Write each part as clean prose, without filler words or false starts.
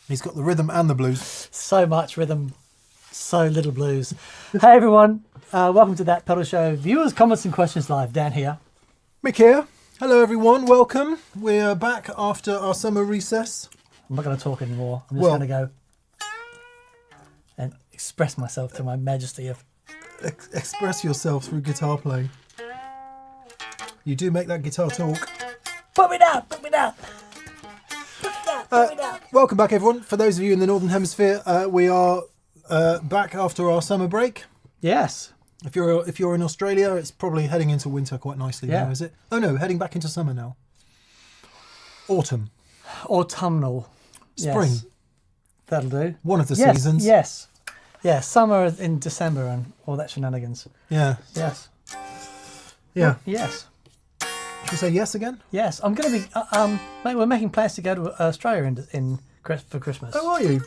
He's got the rhythm and the blues. So much rhythm, so little blues. Hey everyone, welcome to That Pedal Show. Viewers, comments and questions live. Dan here. Mick here. Hello everyone, welcome. We're back after our summer recess. I'm not going to talk anymore. I'm just going to go and express myself to my majesty of... Express yourself through guitar playing. You do make that guitar talk. Put me down, put me down. Welcome back everyone. For those of you in the Northern Hemisphere, we are back after our summer break. Yes. If you're in Australia, it's probably heading into winter quite nicely now, is it? Oh no, heading back into summer now. Autumn. Autumnal. Spring. Yes. That'll do. One of the seasons. Yes. Yeah, summer in December and all that shenanigans. Yeah. Yes. Yeah. Well, yes. Should we say yes again? Yes. I'm going to be... mate, we're making plans to go to Australia for Christmas. Oh, are you?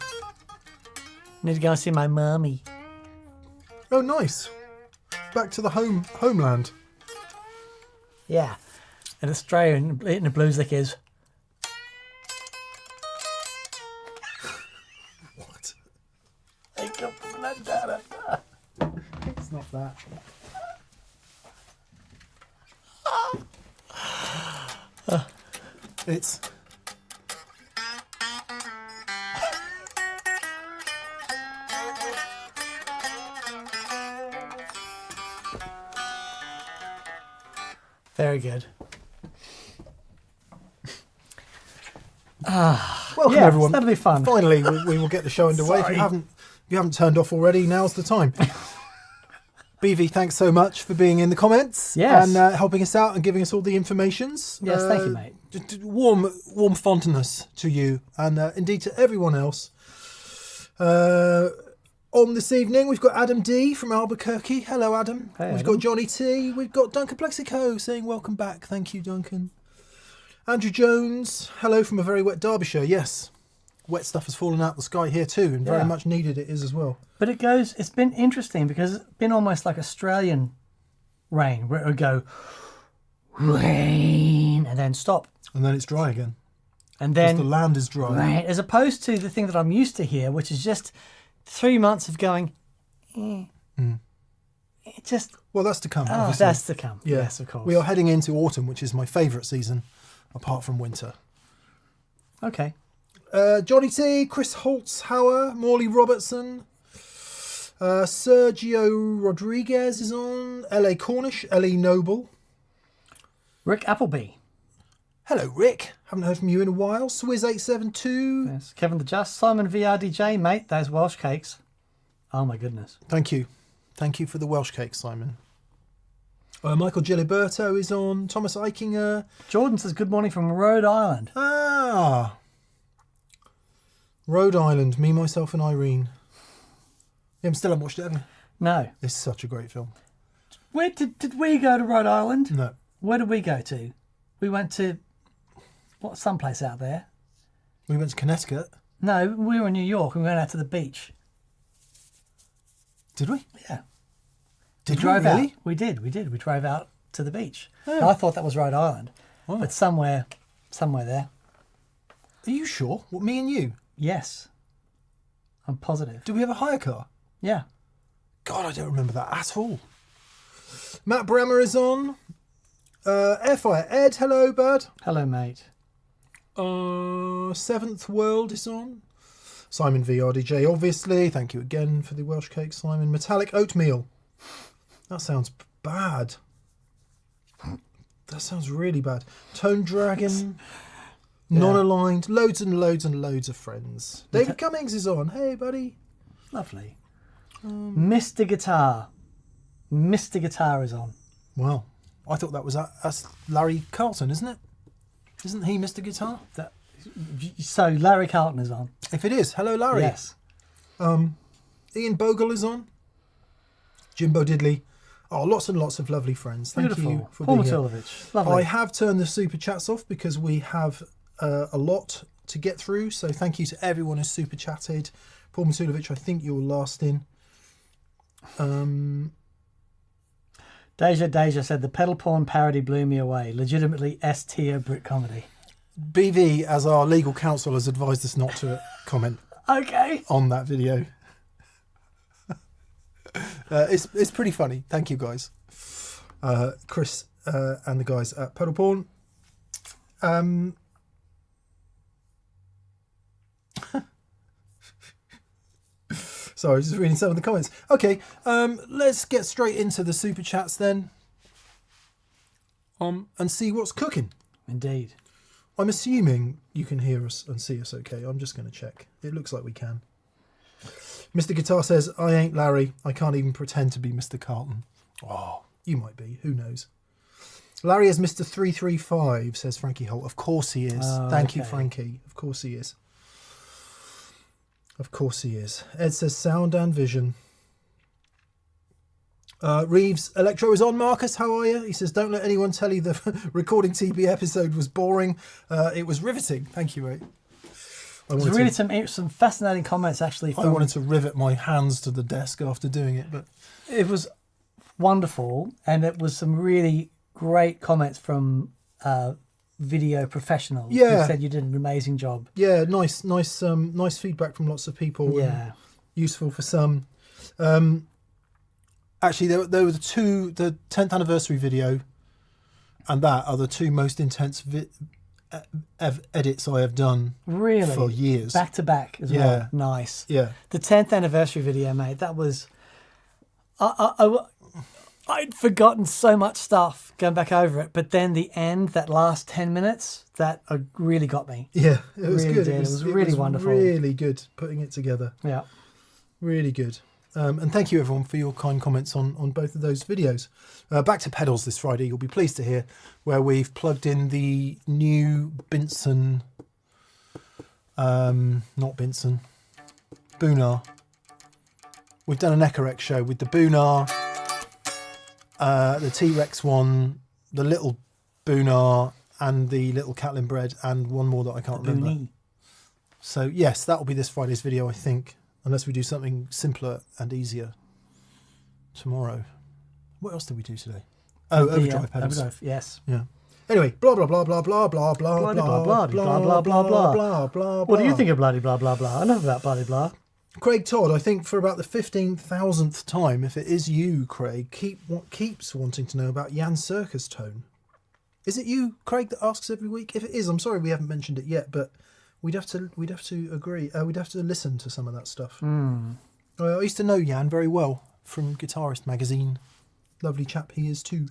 Need to go and see my mummy. Oh, nice. Back to the homeland. Yeah. In Australia, eating the blues lick is... What? It's not that. It's... Very good. Welcome everyone. That'll be fun. Finally, we will get the show underway. If you haven't turned off already, now's the time. BV, thanks so much for being in the comments and helping us out and giving us all the informations. Yes, thank you, mate. Warm fondness to you and indeed to everyone else. On this evening, we've got Adam D from Albuquerque. Hello, Adam. Hey, we've got Johnny T. We've got Duncan Plexico saying welcome back. Thank you, Duncan. Andrew Jones. Hello from a very wet Derbyshire. Yes, wet stuff has fallen out the sky here too, and very much needed it is as well. But it's been interesting because it's been almost like Australian rain, where it would go rain and then stop. And then it's dry again. And then the land is dry. Rain, as opposed to the thing that I'm used to here, which is just 3 months of going, It just... Well, that's to come, Oh, obviously. that's to come. Yeah. Yes, of course. We are heading into autumn, which is my favourite season, apart from winter. Okay. Johnny T, Chris Holtzhauer, Morley Robertson, Sergio Rodriguez is on, LA Cornish, Ellie Noble. Rick Appleby. Hello, Rick. Haven't heard from you in a while. Swizz872. Yes. Kevin the Just. Simon VRDJ, mate. Those Welsh cakes. Oh, my goodness. Thank you. Thank you for the Welsh cake, Simon. Michael Giliberto is on. Thomas Eichinger. Jordan says good morning from Rhode Island. Ah. Rhode Island. Me, myself and Irene. You still haven't watched it, have you? No. It's such a great film. Where did we go to Rhode Island? No. Where did we go to? We went to... someplace out there. We went to Connecticut. No, we were in New York and we went out to the beach. Did we? Yeah. Did we drove really? out. We did. We drove out to the beach. Oh. And I thought that was Rhode Island. Oh. But somewhere there. Are you sure? What, me and you? Yes. I'm positive. Did we have a hire car? Yeah. God, I don't remember that at all. Matt Bremer is on. Airfire Ed, hello, bud. Hello, mate. Seventh World is on. Simon VRDJ, obviously. Thank you again for the Welsh cake, Simon. Metallic Oatmeal. That sounds bad. That sounds really bad. Tone Dragon. Non-aligned. Loads and loads and loads of friends. David Cummings is on. Hey, buddy. Lovely. Mr. Guitar. Mr. Guitar is on. Wow. I thought that was that's Larry Carlton, isn't it? Isn't he Mr. Guitar? So Larry Carlton is on. If it is, hello Larry. Yes. Ian Bogle is on. Jimbo Diddley. Oh, lots and lots of lovely friends. Thank Beautiful. you for Paul being here. Matulovich. Lovely. I have turned the super chats off because we have a lot to get through. So thank you to everyone who's super chatted. Paul Matulovich, I think you're last in. Deja said the pedal porn parody blew me away. Legitimately S tier Brit comedy. BV, as our legal counsel, has advised us not to comment Okay. on that video. It's pretty funny. Thank you, guys. Chris and the guys at Pedal Porn. Sorry, just reading some of the comments. Okay, let's get straight into the super chats then, and see what's cooking. Indeed. I'm assuming you can hear us and see us okay. I'm just going to check. It looks like we can. Mr. Guitar says, I ain't Larry. I can't even pretend to be Mr. Carlton. Oh, you might be. Who knows? Larry is Mr. 335, says Frankie Holt. Of course he is. Thank you, Frankie. Of course he is. Of course he is. Ed says sound and vision. Reeves, Electro is on. Marcus, how are you? He says, don't let anyone tell you the recording TB episode was boring. It was riveting. Thank you, mate. There's really some fascinating comments, actually. I wanted to rivet my hands to the desk after doing it, but it was wonderful, and it was some really great comments from video professionals who said you did an amazing job. Yeah, nice feedback from lots of people. Yeah, useful for some. Actually, there were the 10th anniversary video and that are the two most intense edits I have done really for years, back to back as well. Nice. Yeah, the 10th anniversary video, mate, that was I'd forgotten so much stuff going back over it, but then the end, that last 10 minutes, that really got me. Yeah, it was really good. Did. It was really wonderful. Really good putting it together. Yeah. Really good. And thank you, everyone, for your kind comments on both of those videos. Back to pedals this Friday, you'll be pleased to hear, where we've plugged in the new Binson, Boonar. We've done an Echo show with the Boonar, the T-Rex one, the little Boonar, and the little Catlin bread, and one more that I can't remember. Boonie. So yes, that will be this Friday's video, I think, unless we do something simpler and easier tomorrow. What else did we do today? Oh, overdrive pedals. Overdrive, yes. Yeah. Anyway, blah blah blah blah blah blah blah blah blah blah blah blah blah. What do you think of bloody blah blah blah? Enough about bloody blah. Craig Todd, I think for about the 15,000th time, if it is you, Craig, keeps wanting to know about Jan Circus tone. Is it you, Craig, that asks every week? If it is, I'm sorry we haven't mentioned it yet, but we'd have to agree. We'd have to listen to some of that stuff. I used to know Jan very well from Guitarist magazine. Lovely chap he is too.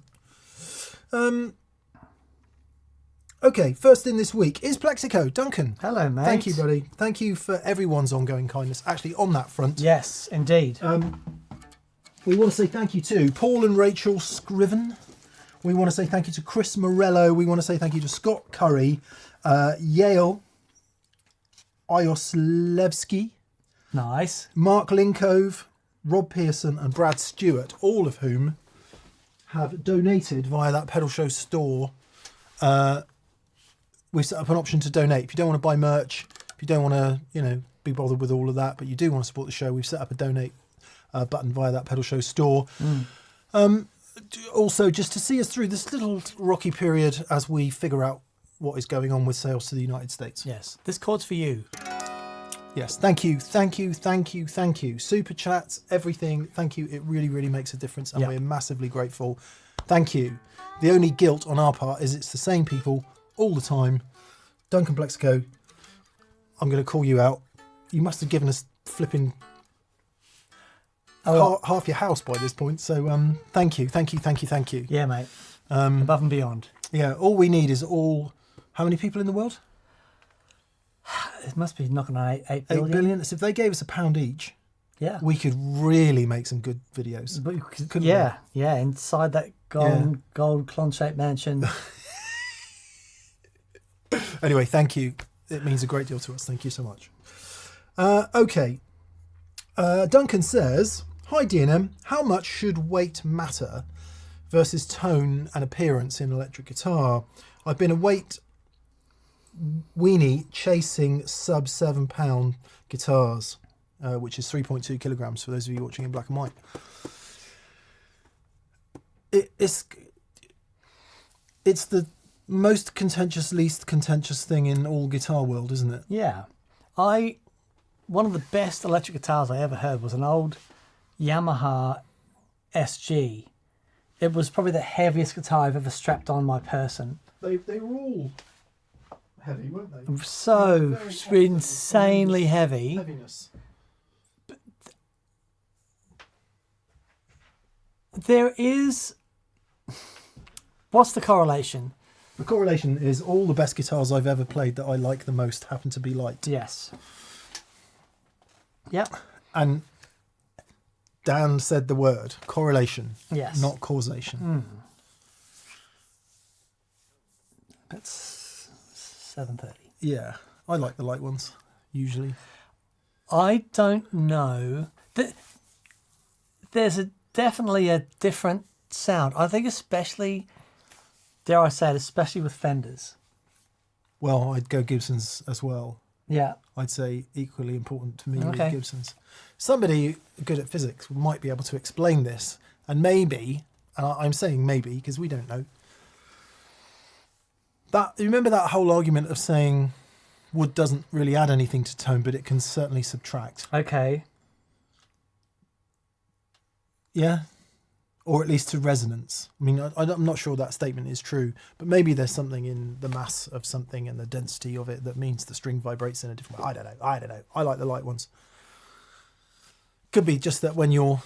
Okay, first in this week is Plexico. Duncan. Hello, mate. Thank you, buddy. Thank you for everyone's ongoing kindness. Actually, on that front. Yes, indeed. We want to say thank you to Paul and Rachel Scriven. We want to say thank you to Chris Morello. We want to say thank you to Scott Curry, Yale Ioslevsky, nice, Mark Linkove, Rob Pearson, and Brad Stewart, all of whom have donated via that Pedal Show store. We've set up an option to donate. If you don't want to buy merch, if you don't want to, be bothered with all of that, but you do want to support the show, we've set up a donate button via that Pedal Show store. Also, just to see us through this little rocky period as we figure out what is going on with sales to the United States. Yes, this chord's for you. Yes, thank you. Super chats, everything. Thank you. It really, really makes a difference, and we're massively grateful. Thank you. The only guilt on our part is it's the same people all the time. Duncan Plexico, I'm going to call you out. You must have given us flipping half your house by this point. So thank you. Yeah, mate. Above and beyond. Yeah, all we need is how many people in the world? It must be knocking on 8 billion. 8 billion. So if they gave us £1 each, we could really make some good videos. Couldn't we? Yeah, inside that gold clon-shaped mansion. Anyway, thank you. It means a great deal to us. Thank you so much. Okay. Duncan says, hi DNM, how much should weight matter versus tone and appearance in electric guitar? I've been a weight weenie chasing sub £7 guitars, which is 3.2 kilograms for those of you watching in black and white. It's most contentious, least contentious thing in all guitar world, isn't it? Yeah. One of the best electric guitars I ever heard was an old Yamaha SG. It was probably the heaviest guitar I've ever strapped on my person. They were all heavy, weren't they? So insanely heavy. Heaviness. There is... What's the correlation? The correlation is all the best guitars I've ever played that I like the most happen to be light. Yes. Yep. And Dan said the word correlation, Yes. not causation. It's 7:30. Yeah, I like the light ones usually. I don't know. There's definitely a different sound. I think especially, dare I say it, especially with Fenders. Well, I'd go Gibsons as well. Yeah. I'd say equally important to me Okay. with Gibsons. Somebody good at physics might be able to explain this, and maybe, and I'm saying maybe because we don't know. You remember that whole argument of saying wood doesn't really add anything to tone, but it can certainly subtract. Okay. Yeah, or at least to resonance. I mean, I'm not sure that statement is true, but maybe there's something in the mass of something and the density of it that means the string vibrates in a different way. I don't know. I like the light ones. Could be just that when you're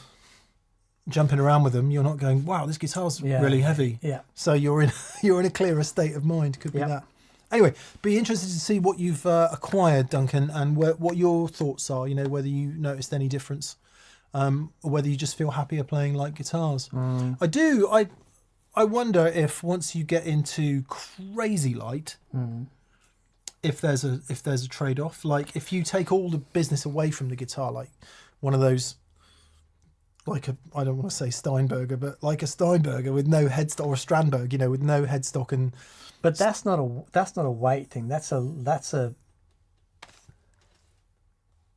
jumping around with them, you're not going, wow, this guitar's really heavy. Yeah. So you're in a clearer state of mind. Could be that. Anyway, be interested to see what you've acquired, Duncan, and what your thoughts are. You know, whether you noticed any difference, or whether you just feel happier playing light guitars. I wonder if once you get into crazy light, if there's a trade-off. Like if you take all the business away from the guitar, like one of those, like I don't want to say Steinberger, but like a Steinberger with no headstock, or a Strandberg, you know, with no headstock and. But that's not a weight thing. That's a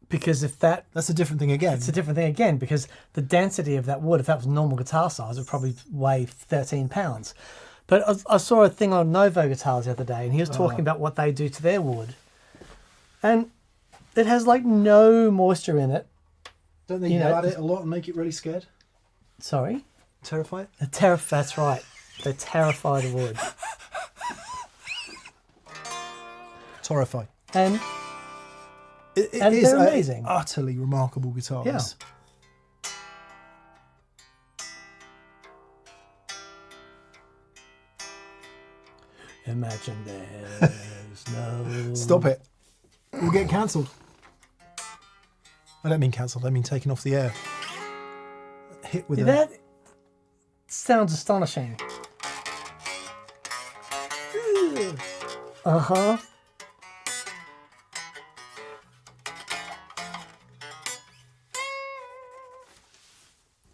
because if that's a different thing again. It's a different thing again because the density of that wood, if that was normal guitar size, would probably weigh 13 pounds. But I saw a thing on Novo guitars the other day, and he was talking about what they do to their wood, and it has like no moisture in it. Don't they yell at it a lot and make it really scared? Sorry? Terrify it? That's right. They terrify the wood. Torrify. And it is they're amazing. Utterly remarkable guitar. Yeah. Imagine there's no... Stop it. We'll get cancelled. I don't mean cancelled, I mean taken off the air. Hit with that sounds astonishing. Uh-huh.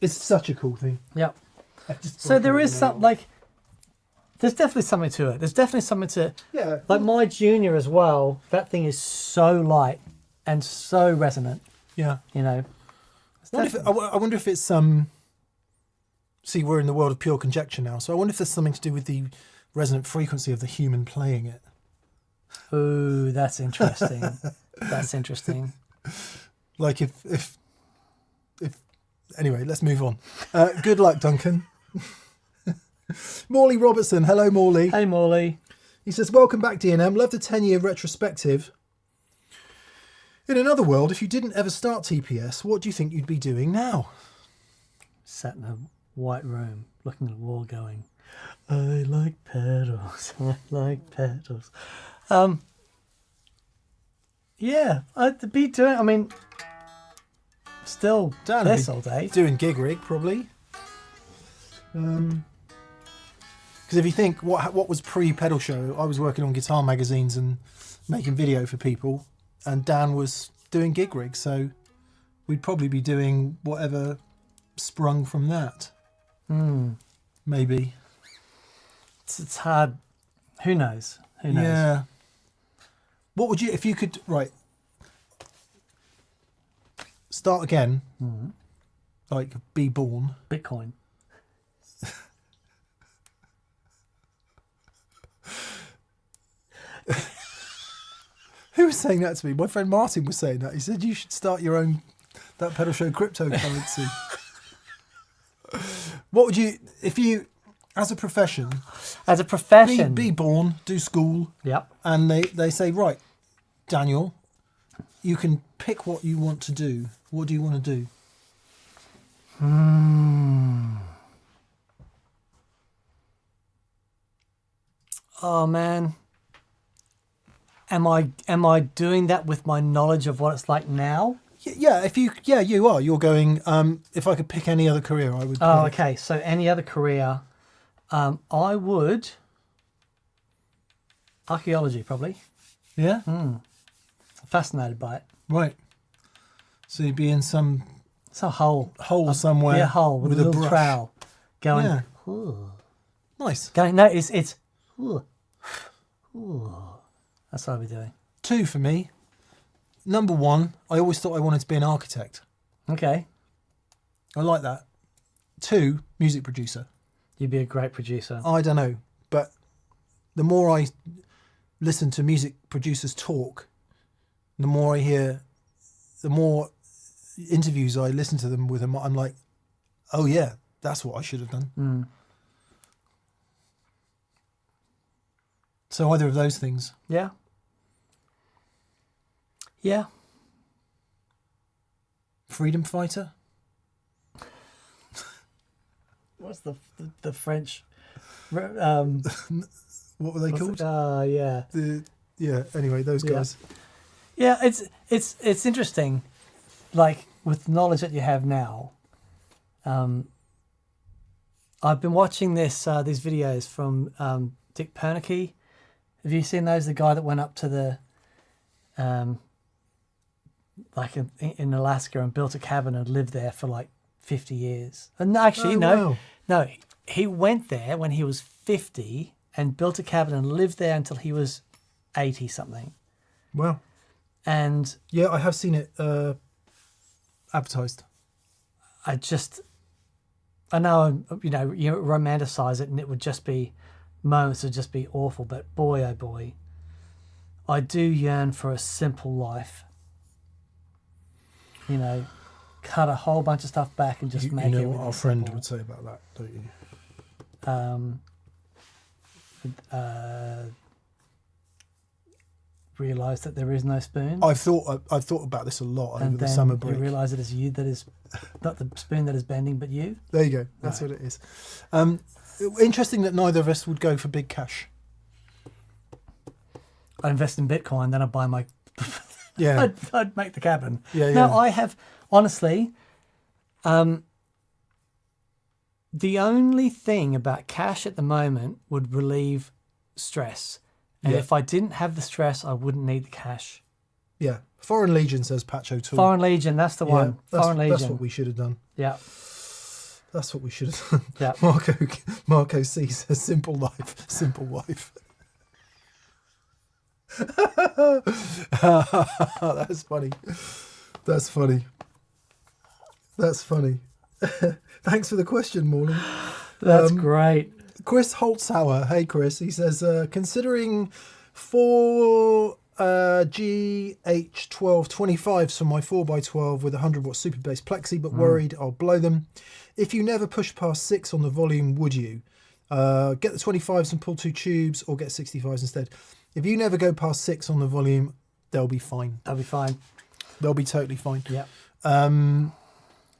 It's such a cool thing. Yep. So there is some, like, there's definitely something to it. There's definitely something to, like my Junior as well, that thing is so light and so resonant. Yeah. You know. I wonder if it's, see, we're in the world of pure conjecture now, so I wonder if there's something to do with the resonant frequency of the human playing it. Ooh, that's interesting. That's interesting. Like if anyway, let's move on. Good luck, Duncan. Morley Robertson. Hello, Morley. Hey, Morley. He says, welcome back, D&M. Love the 10-year retrospective. In another world, if you didn't ever start TPS, what do you think you'd be doing now? Sat in a white room, looking at the wall going, I like pedals. I like pedals. Yeah, I'd be doing, I mean... Still this all day. Doing gig rig, probably. Because if you think, what was pre-pedal show, I was working on guitar magazines and making video for people, and Dan was doing gig rig, so we'd probably be doing whatever sprung from that. Maybe. It's hard. Who knows? Who knows? Yeah. What would you, if you could, right, start again, like be born. Bitcoin. was saying that to me. My friend Martin was saying that. He said you should start your own That Pedal Show cryptocurrency. What would you, if you, as a profession, be born, do school, Yep. and they say, right, Daniel, you can pick what you want to do. What do you want to do? Oh man, am I doing that with my knowledge of what it's like now? Yeah, you are. You're going. If I could pick any other career, I would. Oh, pick. okay. So any other career, I would. Archaeology, probably. Yeah. Fascinated by it. Right. So you'd be in some hole somewhere. Yeah, hole with a little brush. trowel, going. Yeah. Ooh. Nice. Going. No, it's. Ooh. Ooh. That's what I'll be doing. 2 for me. Number 1, I always thought I wanted to be an architect. Okay. I like that. 2, music producer. You'd be a great producer. I don't know, but the more I listen to music producers talk, the more I hear, the more interviews I listen to them with them, I'm like, oh yeah, that's what I should have done. So either of those things. Yeah. Yeah. Freedom fighter? What's the French? What were they called? Yeah. Anyway, those guys. Yeah, it's interesting. Like with the knowledge that you have now, I've been watching these videos from Dick Pernicky. Have you seen those? The guy that went up to the like in Alaska and built a cabin and lived there for like 50 years. And actually, no, he went there when he was 50 and built a cabin and lived there until he was 80 something. Wow. And yeah, I have seen it advertised. I know, you romanticize it and it would just be, moments would just be awful, but boy, oh boy, I do yearn for a simple life. Cut a whole bunch of stuff back and just make it. You know what our friend would say about that, don't you? Realise that there is no spoon. I've thought about this a lot over the summer break. You realise it is you that is not the spoon that is bending, but you. There you go. That's right. What it is. Interesting that neither of us would go for big cash. I invest in Bitcoin, then I buy my. Yeah. I'd make the cabin. Yeah. No, I have honestly. The only thing about cash at the moment would relieve stress. And if I didn't have the stress, I wouldn't need the cash. Yeah. Foreign Legion, says Patch O'Toole. Foreign Legion, that's the one. Foreign Legion. That's what we should have done. Yeah. That's what we should have done. Yeah. Marco C says, simple life, simple wife. That's funny. That's funny. That's funny. Thanks for the question, Morning. That's great. Chris Holtzhauer, hey Chris, he says, considering 4 GH1225s for my 4x12 with 100-watt super bass plexi, but worried I'll blow them. If you never push past 6 on the volume, would you? Get the 25s and pull 2 tubes, or get 65s instead. If you never go past 6 on the volume, they'll be fine. They'll be fine. They'll be totally fine. Yeah.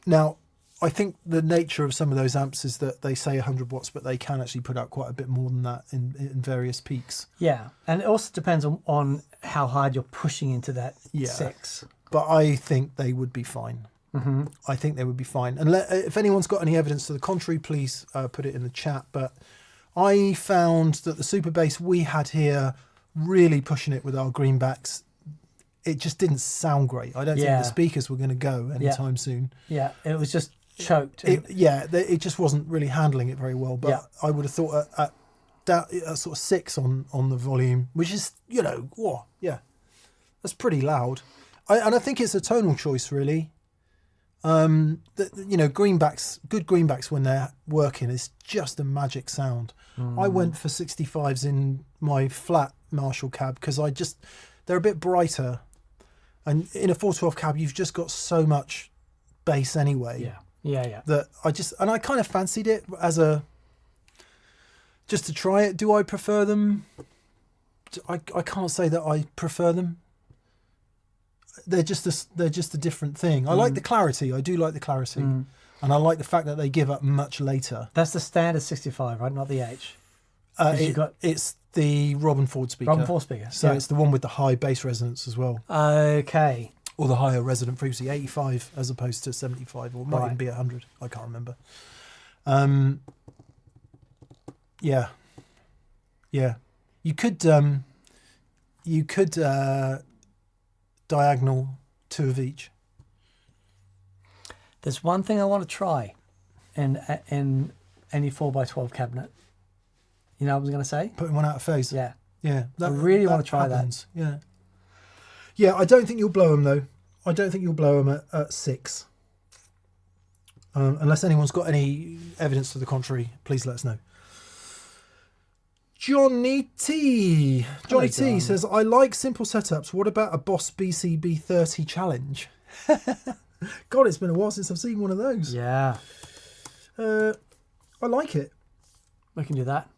Now, I think the nature of some of those amps is that they say 100 watts, but they can actually put out quite a bit more than that in various peaks. Yeah, and it also depends on how hard you're pushing into that 6. But I think they would be fine. Mm-hmm. I think they would be fine. And if anyone's got any evidence to the contrary, please put it in the chat. But I found that the super bass we had here, really pushing it with our greenbacks, it just didn't sound great. I don't think the speakers were going to go anytime soon. Yeah, it was just choked. It just wasn't really handling it very well. But I would have thought at sort of 6 on the volume, which is, that's pretty loud. And I think it's a tonal choice, really. Greenbacks, good greenbacks when they're working is just a magic sound. I went for 65s in my flat Marshall cab because they're a bit brighter, and in a 412 cab, you've just got so much bass anyway. Yeah. That I kind of fancied it as just to try it. Do I prefer them? I can't say that I prefer them. They're just a different thing. I like the clarity. I do like the clarity, and I like the fact that they give up much later. That's the standard 65, right? Not the H. It's the Robin Ford speaker. Robin Ford speaker. So it's the one with the high bass resonance as well. Okay. Or the higher resonant frequency, 85 as opposed to 75, or it might Right. even be 100. I can't remember. Yeah. You could diagonal 2 of each. There's one thing I want to try in any 4x12 cabinet. You know what I was going to say? Putting one out of phase. Yeah. Yeah. I really want to try happens. Yeah. Yeah, I don't think you'll blow them though. I don't think you'll blow them at 6. Unless anyone's got any evidence to the contrary, please let us know. Johnny T says, I like simple setups. What about a Boss BCB 30 challenge? God, it's been a while since I've seen one of those. Yeah. I like it. We can do that.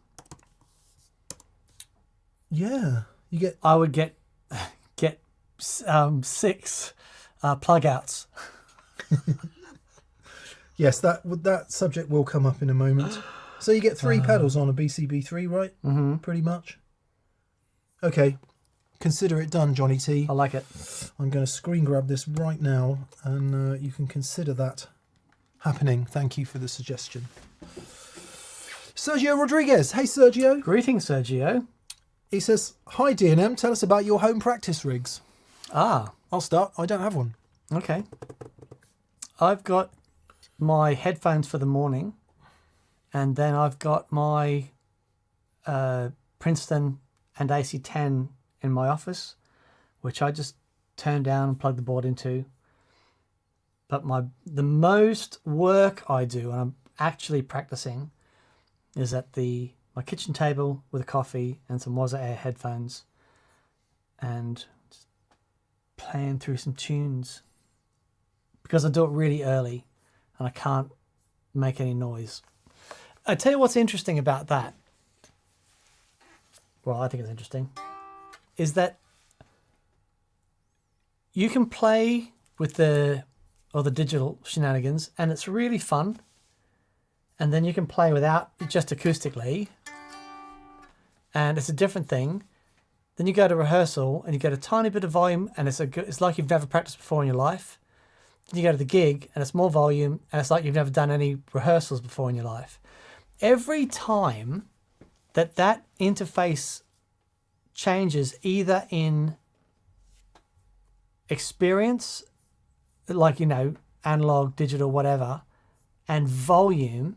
Yeah. I would get 6 plug outs. Yes, that subject will come up in a moment. So you get 3 pedals on a BCB3, right? Mm-hmm. Pretty much. Okay. Consider it done, Johnny T. I like it. I'm going to screen grab this right now, and you can consider that happening. Thank you for the suggestion. Sergio Rodriguez. Hey, Sergio. Greetings, Sergio. He says, hi, D&M. Tell us about your home practice rigs. Ah. I'll start. I don't have one. Okay. I've got my headphones for the morning, and then I've got my Princeton and AC10 in my office, which I just turn down and plug the board into. But the most work I do, and I'm actually practicing, is at my kitchen table with a coffee and some Waza Air headphones, and just playing through some tunes, because I do it really early and I can't make any noise. I tell you what's interesting about that. Well, I think it's interesting, is that you can play with the digital shenanigans, and it's really fun. And then you can play without, just acoustically, and it's a different thing. Then you go to rehearsal and you get a tiny bit of volume, and it's like you've never practiced before in your life. Then you go to the gig and it's more volume, and it's like you've never done any rehearsals before in your life. Every time that interface changes, either in experience, like, analog, digital, whatever, and volume,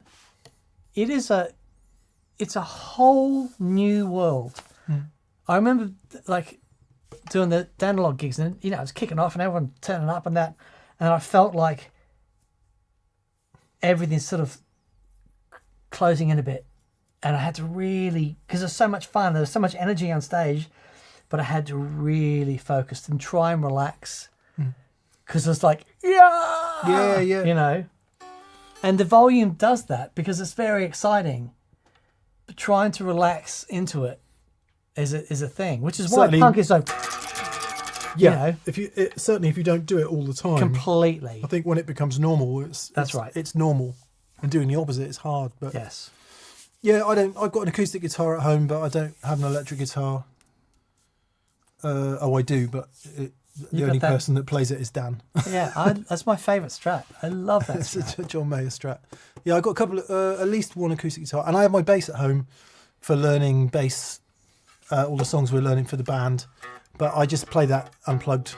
it's a whole new world. I remember doing the analog gigs, and it was kicking off and everyone turning up and that, and I felt like everything's sort of closing in a bit, and I had to really, because there's so much fun, there's so much energy on stage, but I had to really focus and try and relax, because it's like, yeah. And the volume does that because it's very exciting, but trying to relax into it is a thing, which is why punk is so, if you don't do it all the time completely. I think when it becomes normal, it's normal, and doing the opposite is hard. But yes, I've got an acoustic guitar at home, but I don't have an electric guitar. I do, but the only person that plays it is Dan. That's my favourite Strat. I love that It's Strat. a John Mayer Strat. Yeah, I got a couple of, at least one acoustic guitar, and I have my bass at home for learning bass, all the songs we're learning for the band, but I just play that unplugged.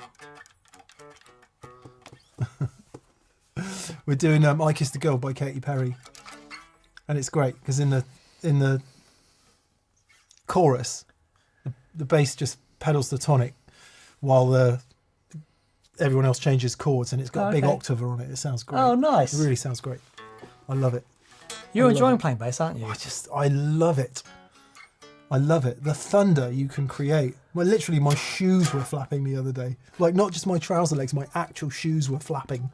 We're doing I Kissed a Girl by Katy Perry, and it's great because in the chorus, the bass just pedals the tonic while everyone else changes chords, and it's got a big octave on it. It sounds great. Oh, nice. It really sounds great. I love it. You're enjoying playing bass, aren't you? I love it. I love it. The thunder you can create. Well, literally, my shoes were flapping the other day. Like, not just my trouser legs, my actual shoes were flapping.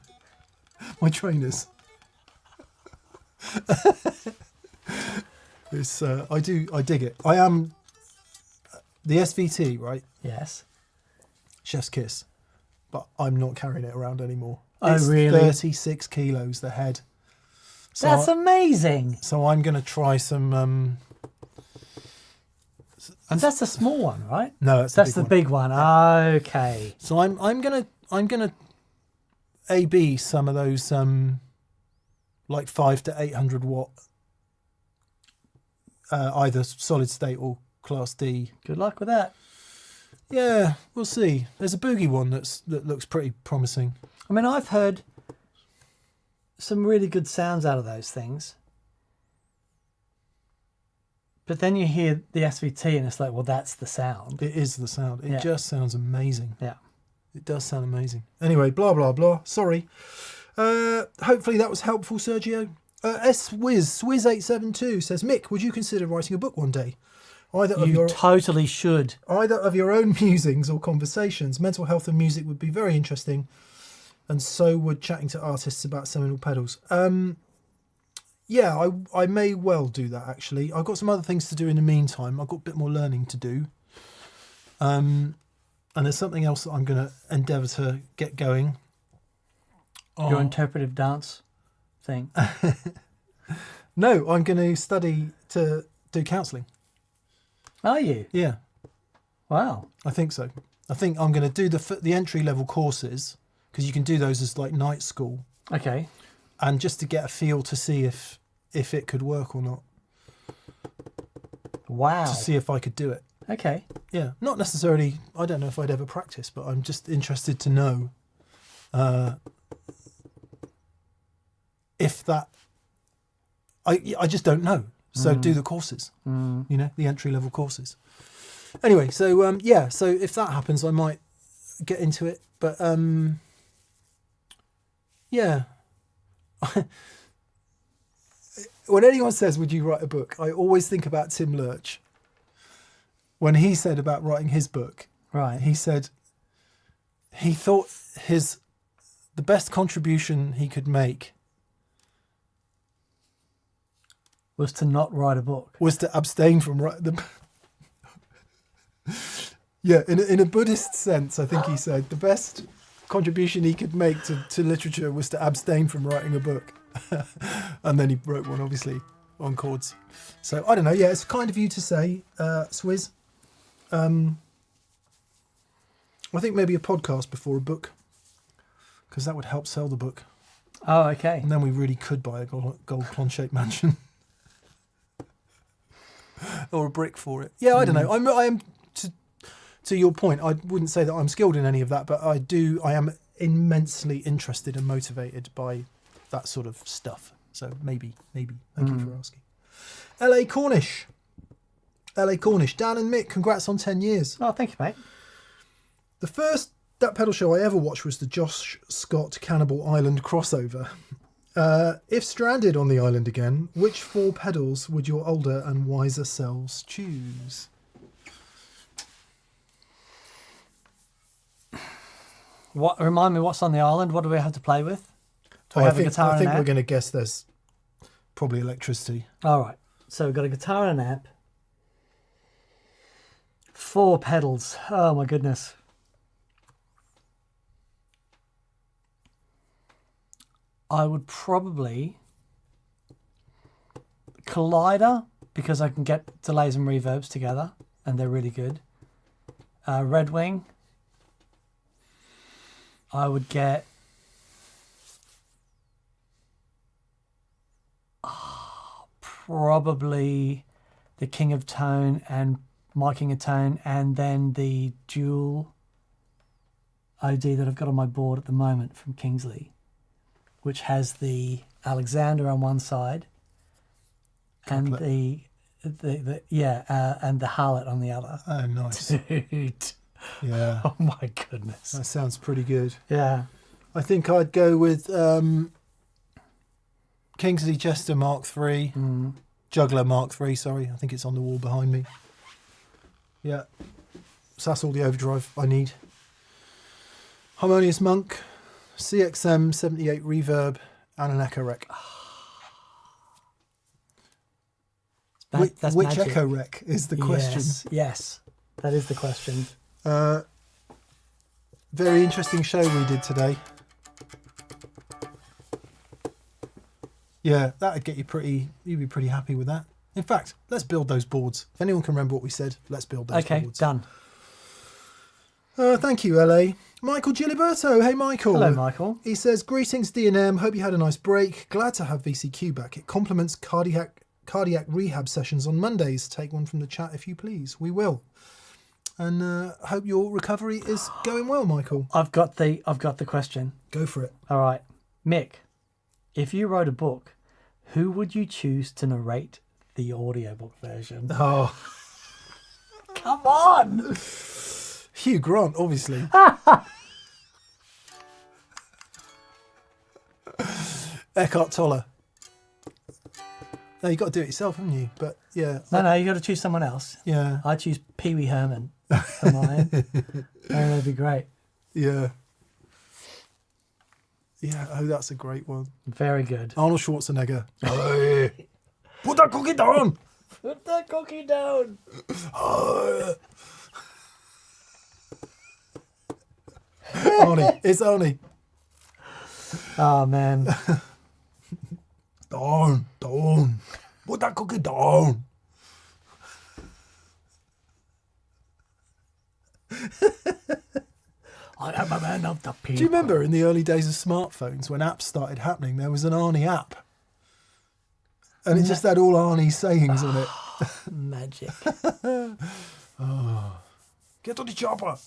My trainers. I dig it. I am the SVT, right? Yes. Chef's kiss. But I'm not carrying it around anymore. Oh, it's really? 36 kilos, the head. So That's amazing. So I'm going to try some... and that's the small one, right? No, that's the big one. Okay. So I'm gonna AB some of those like 500 to 800 watt either solid state or class D. Good luck with that. Yeah, we'll see. There's a boogie one that looks pretty promising. I mean, I've heard some really good sounds out of those things. But then you hear the SVT and it's like, well, that's the sound. It is the sound. It just sounds amazing. Yeah. It does sound amazing. Anyway, blah, blah, blah. Sorry. Hopefully that was helpful, Sergio. Swizz872 says, Mick, would you consider writing a book one day? You totally should. Either of your own musings or conversations. Mental health and music would be very interesting. And so would chatting to artists about seminal pedals. Yeah, I may well do that, actually. I've got some other things to do in the meantime. I've got a bit more learning to do. And there's something else that I'm going to endeavour to get going. Your interpretive dance thing. No, I'm going to study to do counselling. Are you? Yeah. Wow. I think so. I think I'm going to do the entry-level courses, because you can do those as like night school. Okay. And just to get a feel to see if it could work or not. Wow. To see if I could do it. Okay. Yeah. Not necessarily, I don't know if I'd ever practice, but I'm just interested to know if that... I just don't know. So do the courses, you know, the entry-level courses. Anyway, so, yeah, so if that happens, I might get into it. But, yeah... When anyone says, would you write a book? I always think about Tim Lurch. When he said about writing his book, right? He said he thought the best contribution he could make was to not write a book. Was to abstain from writing the Yeah, in a Buddhist sense, I think he said the best contribution he could make to literature was to abstain from writing a book. And then he wrote one, obviously, on chords. So, I don't know. Yeah, it's kind of you to say, Swizz. I think maybe a podcast before a book, because that would help sell the book. Oh, okay. And then we really could buy a gold clon-shaped mansion. Or a brick for it. Yeah, I don't know. I am to your point, I wouldn't say that I'm skilled in any of that, but I am immensely interested and motivated by that sort of stuff. So maybe. Thank you for asking. LA Cornish. Dan and Mick, congrats on 10 years. Oh, thank you, mate. The first That Pedal show I ever watched was the Josh Scott Cannibal Island crossover. If stranded on the island again, which 4 pedals would your older and wiser selves choose? Remind me what's on the island? What do we have to play with? I think we're going to guess there's probably electricity. All right. So we've got a guitar and an amp. 4 pedals. Oh my goodness. I would probably Collider, because I can get delays and reverbs together and they're really good. Red Wing. I would get probably the King of Tone and My King of Tone, and then the dual OD that I've got on my board at the moment from Kingsley, which has the Alexander on one side and the Harlot on the other. Oh, nice. Dude. Yeah. Oh my goodness. That sounds pretty good. Yeah. I think I'd go with Kingsley Jester Mark III. Juggler Mark III, sorry. I think it's on the wall behind me. Yeah. So that's all the overdrive I need. Harmonious Monk, CXM 78 reverb, and an Echo Rec. That's which magic. Echo Rec is the question? Yes, that is the question. Very interesting show we did today. Yeah, that'd get you you'd be pretty happy with that. In fact, let's build those boards. If anyone can remember what we said, let's build those boards. Okay, done. Thank you, LA. Michael Giliberto. Hey, Michael. Hello, Michael. He says, greetings, D&M. Hope you had a nice break. Glad to have VCQ back. It complements cardiac rehab sessions on Mondays. Take one from the chat if you please. We will. And hope your recovery is going well, Michael. I've got the question. Go for it. All right, Mick, if you wrote a book, who would you choose to narrate the audiobook version? Oh, Come on! Hugh Grant, obviously. Eckhart Tolle. No, you got to do it yourself, haven't you? But yeah. No, you got to choose someone else. Yeah. I choose Pee Wee Herman for mine. That'd be great. Yeah. Yeah. Oh, that's a great one. Very good. Arnold Schwarzenegger. Hey, put that cookie down. Put that cookie down. Arnie. It's Arnie. Oh man. Down. Put that cookie down. I am a man of the people. Do you remember in the early days of smartphones when apps started happening, there was an Arnie app? And it just had all Arnie's sayings on it. Magic. Get on the chopper.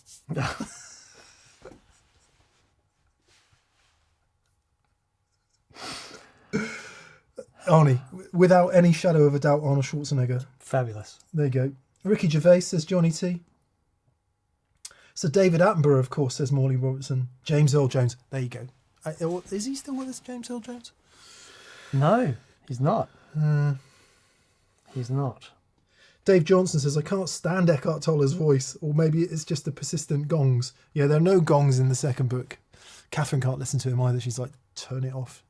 Arnie, without any shadow of a doubt, Arnold Schwarzenegger. Fabulous. There you go. Ricky Gervais says Johnny T. So David Attenborough, of course, says Morley Robertson. James Earl Jones. There you go. Is he still with us, James Earl Jones? No, he's not. He's not. Dave Johnson says, I can't stand Eckhart Tolle's voice, or maybe it's just the persistent gongs. Yeah, there are no gongs in the second book. Catherine can't listen to him either. She's like, turn it off.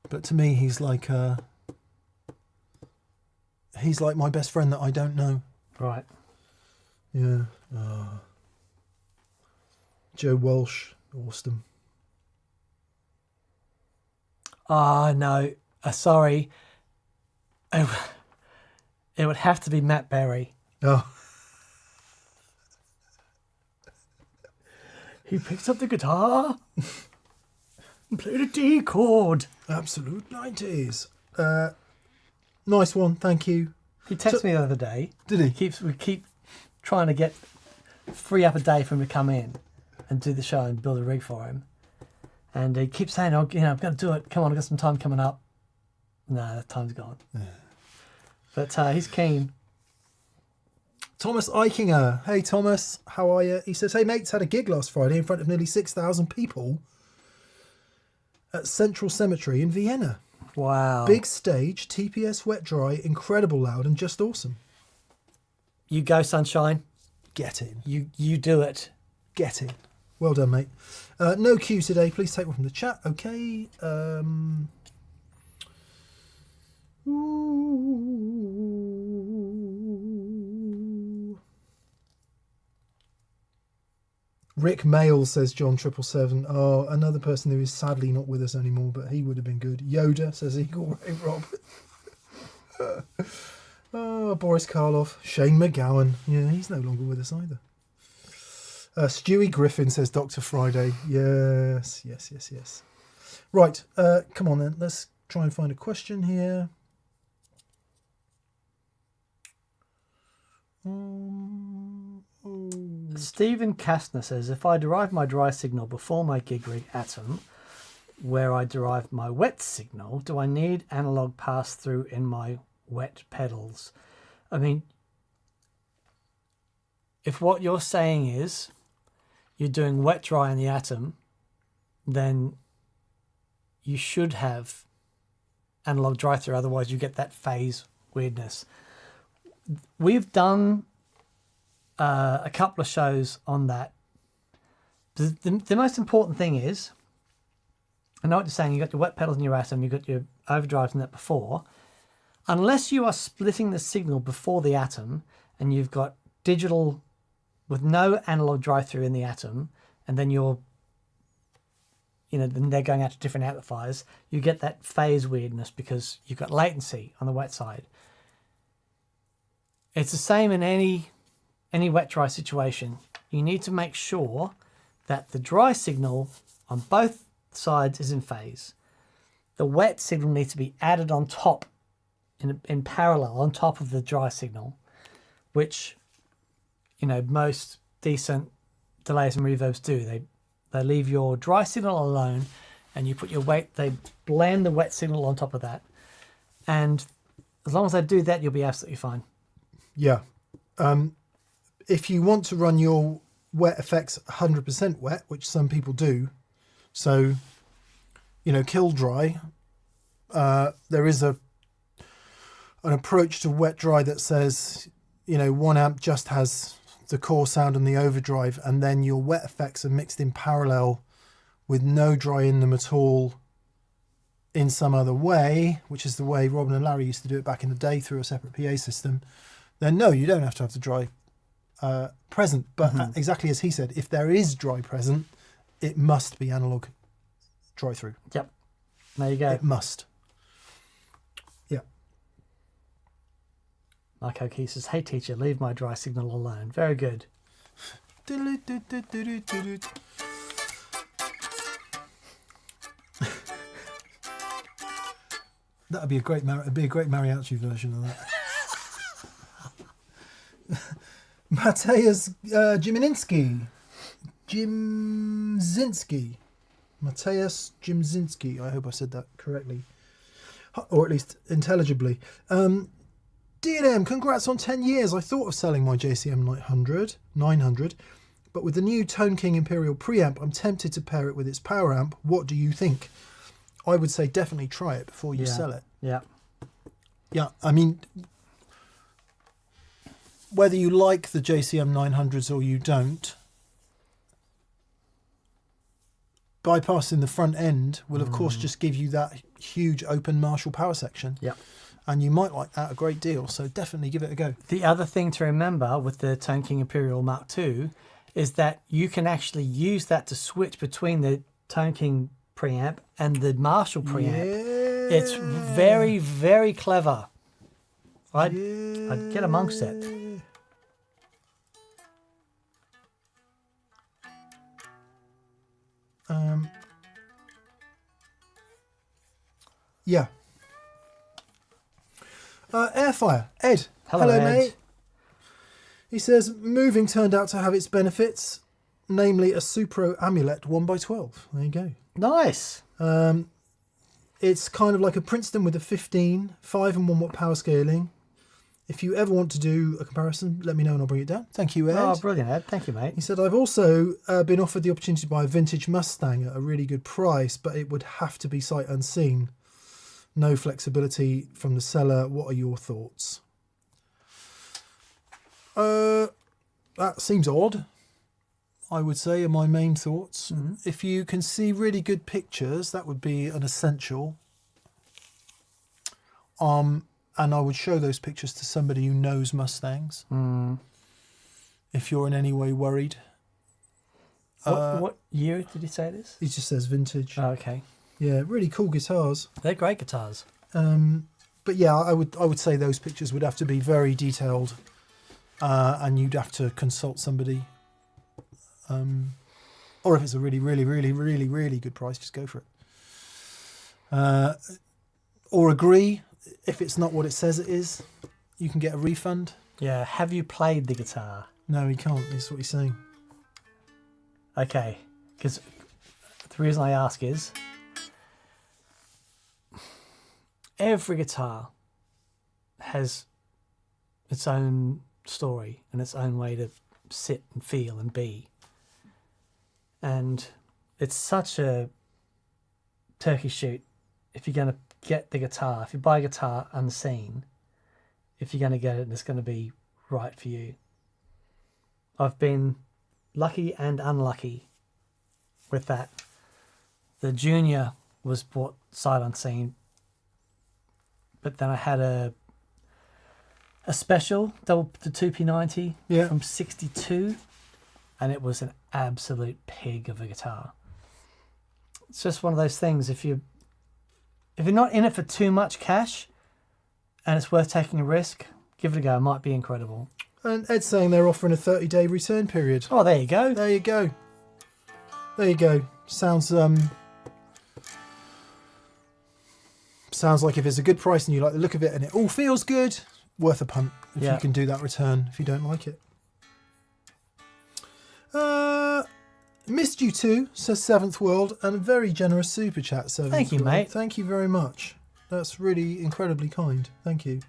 But to me, he's like my best friend that I don't know. Right. Yeah. Joe Walsh, Austin. No. Sorry. It would have to be Matt Berry. Oh. He picks up the guitar and played a D chord. Absolute 90s. Nice one, thank you. He texted me the other day. Did he? We keep trying to free up a day for him to come in and do the show and build a rig for him. And he keeps saying, I've got to do it. Come on, I've got some time coming up. No, that time's gone. Yeah. But he's keen. Thomas Eichinger. Hey, Thomas. How are you? He says, hey, mates, had a gig last Friday in front of nearly 6,000 people at Central Cemetery in Vienna. Wow. Big stage, TPS wet dry, incredible loud, and just awesome. You go, sunshine. Get in. You do it. Get in. Well done, mate. No cue today. Please take one from the chat. Okay. Rick Mail says John 777. Oh, another person who is sadly not with us anymore, but he would have been good. Yoda says Eagle Ray Rob. Oh, Boris Karloff. Shane McGowan. Yeah, he's no longer with us either. Stewie Griffin says Dr. Friday. Yes. Right, come on then. Let's try and find a question here. Stephen Kastner says, if I derive my dry signal before my gig rig Atom, where I derive my wet signal, do I need analog pass-through in my wet pedals? I mean, if what you're saying is you're doing wet dry in the Atom, then you should have analog dry through, otherwise you get that phase weirdness. We've done a couple of shows on that. The most important thing is, I know what you're saying, you got your wet pedals in your Atom, you got your overdrives in that before. Unless you are splitting the signal before the Atom and you've got digital with no analog drive-through in the Atom, and then then they're going out to different amplifiers, you get that phase weirdness because you've got latency on the wet side. It's the same in any wet dry situation. You need to make sure that the dry signal on both sides is in phase. The wet signal needs to be added on top, in parallel, on top of the dry signal, which most decent delays and reverbs do. They leave your dry signal alone, and you put your they blend the wet signal on top of that. And as long as they do that, you'll be absolutely fine. Yeah. If you want to run your wet effects 100% wet, which some people do, so, kill dry, there is an approach to wet dry that says, 1 amp just has the core sound and the overdrive, and then your wet effects are mixed in parallel with no dry in them at all in some other way, which is the way Robin and Larry used to do it back in the day through a separate PA system. Then no, you don't have to have the dry present. But exactly as he said, if there is dry present, it must be analog dry through. Yep. There you go. It must. Yeah. Mike O'Key says, "Hey teacher, leave my dry signal alone." Very good. That'd be a great mariachi version of that. Mateusz Jimzinski. Mateusz Jimzinski. I hope I said that correctly, or at least intelligibly. D&M, congrats on 10 years. I thought of selling my JCM 900, but with the new Tone King Imperial preamp, I'm tempted to pair it with its power amp. What do you think? I would say definitely try it before you sell it. Yeah. Yeah, I mean, whether you like the JCM 900s or you don't, bypassing the front end will, of course, just give you that huge open Marshall power section. Yeah. And you might like that a great deal, so definitely give it a go. The other thing to remember with the Tone King Imperial Mark II is that you can actually use that to switch between the Tone King preamp and the Marshall preamp. Yeah. It's very, very clever. I'd get amongst it. Yeah. Airfire. Ed. Hello, Ed. Mate. He says, moving turned out to have its benefits, namely a Supro Amulet 1x12. There you go. Nice. It's kind of like a Princeton with a 15, 5 and 1 watt power scaling. If you ever want to do a comparison, let me know and I'll bring it down. Thank you, Ed. Oh, brilliant, Ed. Thank you, mate. He said, I've also been offered the opportunity to buy a vintage Mustang at a really good price, but it would have to be sight unseen. No flexibility from the seller. What are your thoughts? That seems odd, I would say, are my main thoughts. Mm-hmm. If you can see really good pictures, that would be an essential. And I would show those pictures to somebody who knows Mustangs. If you're in any way worried. What year did he say it is? He just says vintage. Oh, okay. Yeah, really cool guitars. They're great guitars. But yeah, I would say those pictures would have to be very detailed, and you'd have to consult somebody. Or if it's a really, really, really, really, really good price, just go for it. Or agree. If it's not what it says it is, you can get a refund. Yeah. Have you played the guitar? No, he can't. That's what he's saying. Okay. Because the reason I ask is every guitar has its own story and its own way to sit and feel and be. And it's such a turkey shoot if you're going to get the guitar. If you buy a guitar unseen, if you're going to get it and it's going to be right for you. I've been lucky and unlucky with that. The Junior was bought sight unseen, but then I had a special double the 2P90 from 62, and it was an absolute pig of a guitar. It's just one of those things. If you're not in it for too much cash, and it's worth taking a risk, give it a go. It might be incredible. And Ed's saying they're offering a 30-day return period. Oh, there you go. There you go. There you go. Sounds like if it's a good price and you like the look of it and it all feels good, worth a punt if you can do that return if you don't like it. Missed you too, says Seventh World, and a very generous super chat. Thank you, mate. Thank you very much. That's really incredibly kind. Thank you.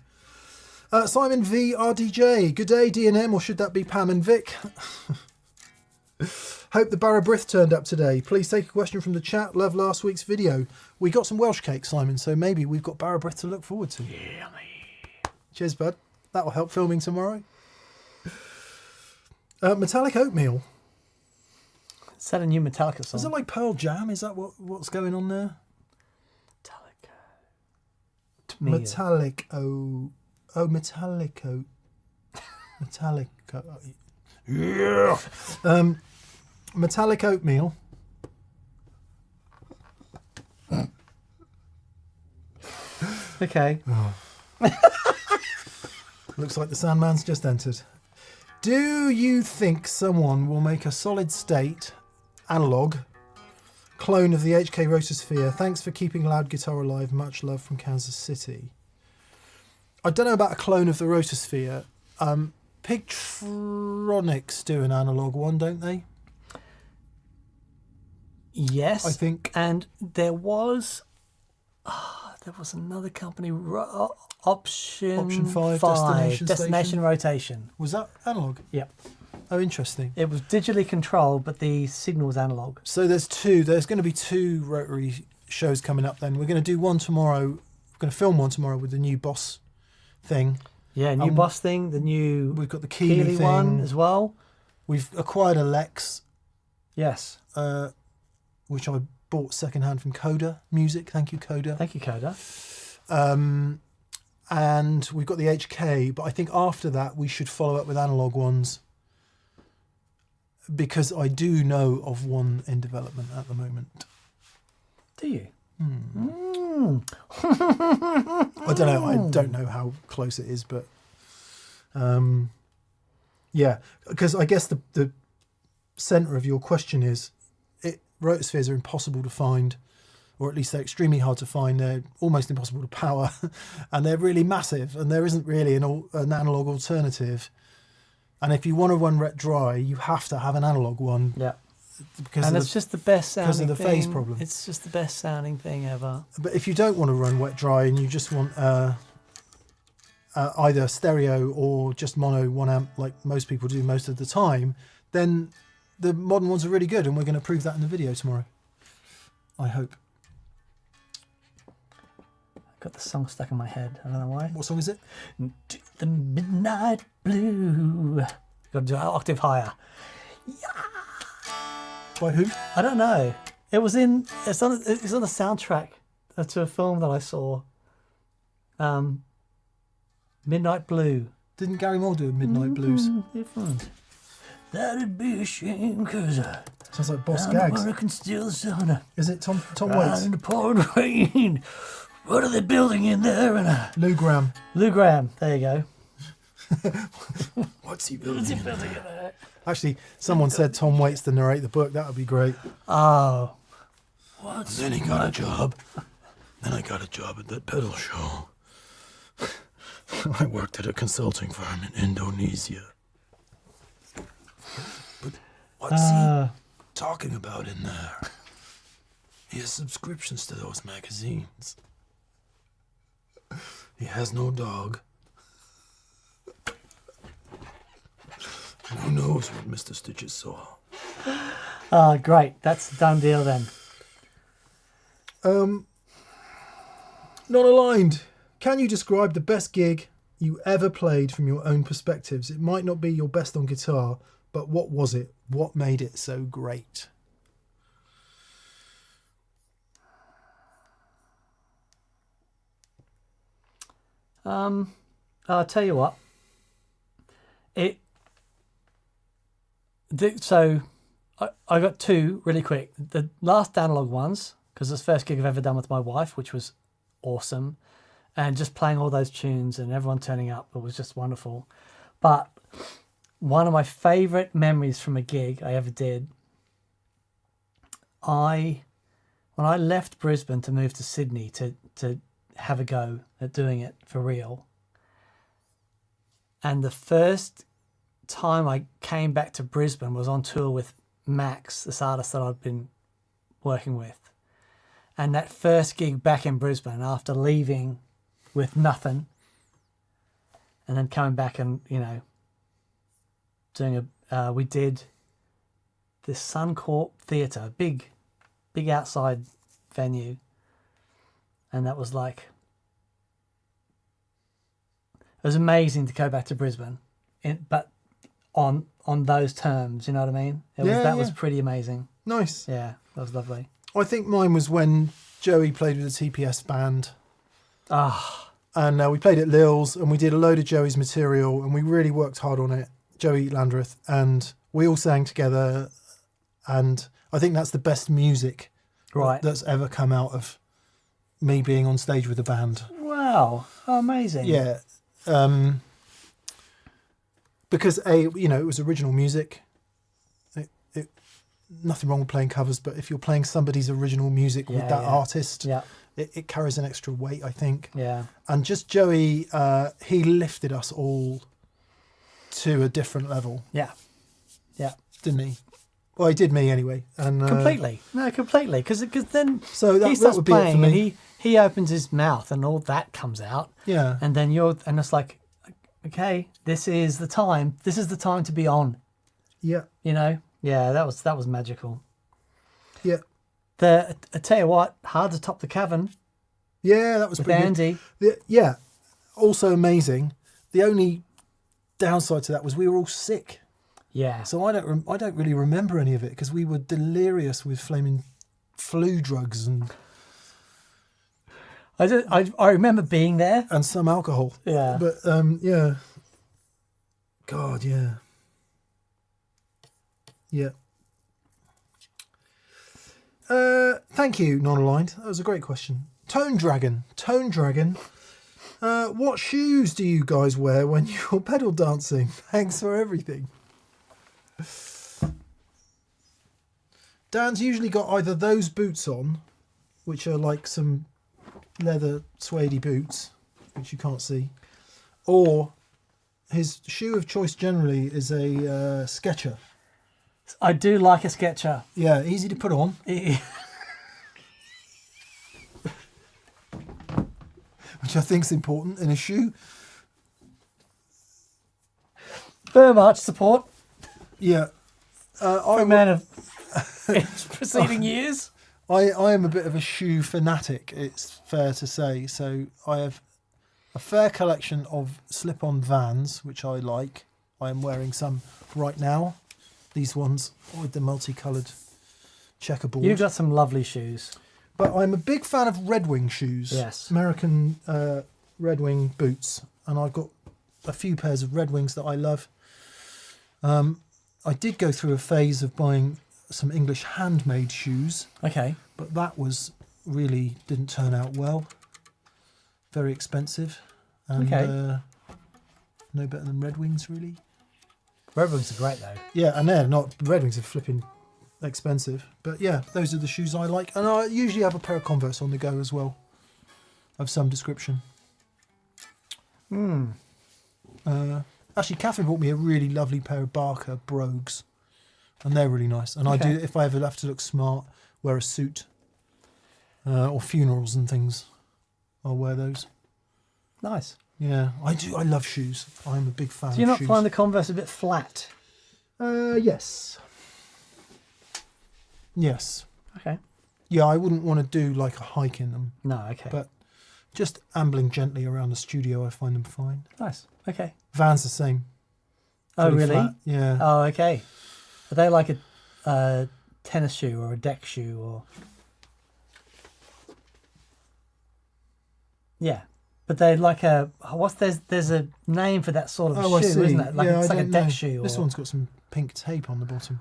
Simon V RDJ, good day D&M, or should that be Pam and Vic? Hope the Barabrith turned up today. Please take a question from the chat. Love last week's video. We got some Welsh cake, Simon, so maybe we've got Barabrith to look forward to. Yeah, mate. Cheers, bud. That will help filming tomorrow. Metallic Oatmeal. Is that a new Metallica song? Is it like Pearl Jam? Is that what's going on there? Metallic Metallico. Yeah. Metallic Oatmeal. Okay. Oh. Looks like the Sandman's just entered. Do you think someone will make a solid state analog clone of the HK Rotosphere? Thanks for keeping loud guitar alive. Much love from Kansas City. I don't know about a clone of the Rotosphere. Pigtronics do an analog one, don't they? Yes, I think. And there was another company, Option 5, Destination Rotation. Was that analog? Yep. Oh, interesting. It was digitally controlled, but the signal was analog. So there's going to be two rotary shows coming up then. We're going to do one tomorrow. We're going to film one tomorrow with the new Boss thing. Yeah, new Boss thing, we've got the Keeley thing. One as well. We've acquired a Lex. Yes. Which I bought secondhand from Coda Music. Thank you, Coda. Thank you, Coda. And we've got the HK, but I think after that we should follow up with analog ones, because I do know of one in development at the moment. Do you? I don't know how close it is, but yeah, because I guess the centre of your question is, rotospheres are impossible to find, or at least they're extremely hard to find. They're almost impossible to power, and they're really massive, and there isn't really an analog alternative. And if you want to run wet dry, you have to have an analog one. Yeah. And it's just the best sounding because of the phase problem. It's just the best sounding thing ever. But if you don't want to run wet dry and you just want either stereo or just mono 1 amp, like most people do most of the time, then the modern ones are really good, and we're going to prove that in the video tomorrow. I hope. I've got the song stuck in my head. I don't know why. What song is it? The Midnight Blue. Got to do it an octave higher. Yeah. By who? I don't know. It's on the soundtrack to a film that I saw. Midnight Blue. Didn't Gary Moore do Midnight Blues? Different. That'd be a shame, cause sounds like Boss Gags. American still son. Is it Tom Waits? In the pouring rain. What are they building in there? Lou Gramm. Lou Gramm. There you go. What's he building in there? Actually, someone said Tom Waits to narrate the book. That would be great. Oh. And then he got a job. Then I got a job at that pedal show. I worked at a consulting firm in Indonesia. But what's he talking about in there? He has subscriptions to those magazines. He has no dog. Who knows what Mr. Stitches saw? Great. That's a done deal then. Not aligned. Can you describe the best gig you ever played from your own perspectives? It might not be your best on guitar, but what was it? What made it so great? I'll tell you what. I got two really quick. The last analog ones, because it's the first gig I've ever done with my wife, which was awesome. And just playing all those tunes and everyone turning up, it was just wonderful. But one of my favourite memories from a gig I ever did, when I left Brisbane to move to Sydney to have a go at doing it for real, and the first time I came back to Brisbane was on tour with Max, this artist that I'd been working with. And that first gig back in Brisbane after leaving with nothing and then coming back and, doing we did this Suncorp Theatre, big outside venue. And that was like, it was amazing to go back to Brisbane, but on those terms, you know what I mean? That was pretty amazing. Nice. Yeah, that was lovely. I think mine was when Joey played with the TPS band. And we played at Lille's and we did a load of Joey's material and we really worked hard on it, Joey Landreth, and we all sang together, and I think that's the best music that's ever come out of me being on stage with a band. Wow. Oh, amazing. Yeah. Because it was original music. Nothing wrong with playing covers, but if you're playing somebody's original music with that artist, it carries an extra weight, I think. Yeah. And just Joey, he lifted us all to a different level. Yeah. Yeah. Didn't he? Well, he did me anyway. And completely. No, completely. Because then he starts would playing and me. he opens his mouth and all that comes out. Yeah. And then and it's like, okay, this is the time. This is the time to be on. Yeah. Yeah, that was magical. Yeah. I tell you what, hard to top the Cavern. Yeah, that was with pretty Andy. good. Yeah, also amazing. The only downside to that was we were all sick. Yeah. So I don't really remember any of it because we were delirious with flaming flu drugs and I remember being there and some alcohol. Yeah. But yeah. God, yeah. Yeah. Thank you, Non-Aligned. That was a great question. Tone Dragon. What shoes do you guys wear when you're pedal dancing? Thanks for everything. Dan's usually got either those boots on, which are like some leather suede boots, which you can't see, or his shoe of choice generally is a Sketcher. I do like a Sketcher. Yeah, easy to put on. Which I think is important in a shoe. Very much support. Yeah. For a man of preceding years. I am a bit of a shoe fanatic, it's fair to say. So I have a fair collection of slip-on Vans, which I like. I am wearing some right now. These ones with the multicoloured checkerboard. You've got some lovely shoes. But I'm a big fan of Red Wing shoes. Yes. American Red Wing boots. And I've got a few pairs of Red Wings that I love. I did go through a phase of buying some English handmade shoes. Okay. But that really didn't turn out well. Very expensive. And no better than Red Wings, really. Red Wings are great, though. Yeah, and Red Wings are flipping expensive. But yeah, those are the shoes I like. And I usually have a pair of Converse on the go as well, of some description. Actually, Catherine bought me a really lovely pair of Barker Brogues, and they're really nice. And I do, if I ever have to look smart, wear a suit, or funerals and things, I'll wear those. Nice. Yeah, I do. I love shoes. I'm a big fan of shoes. Do you not find the Converse a bit flat? Yes. Yes. Okay. Yeah, I wouldn't want to do like a hike in them. No, okay. But just ambling gently around the studio, I find them fine. Nice. Okay. Vans the same. Oh, Pretty really? flat, yeah. Oh, okay. Are they like a tennis shoe or a deck shoe or? Yeah, but they're like a there's a name for that sort of Oh, I shoe, see. isn't it? Like Yeah, it's I like a don't deck know. shoe. This or... one's got some pink tape on the bottom.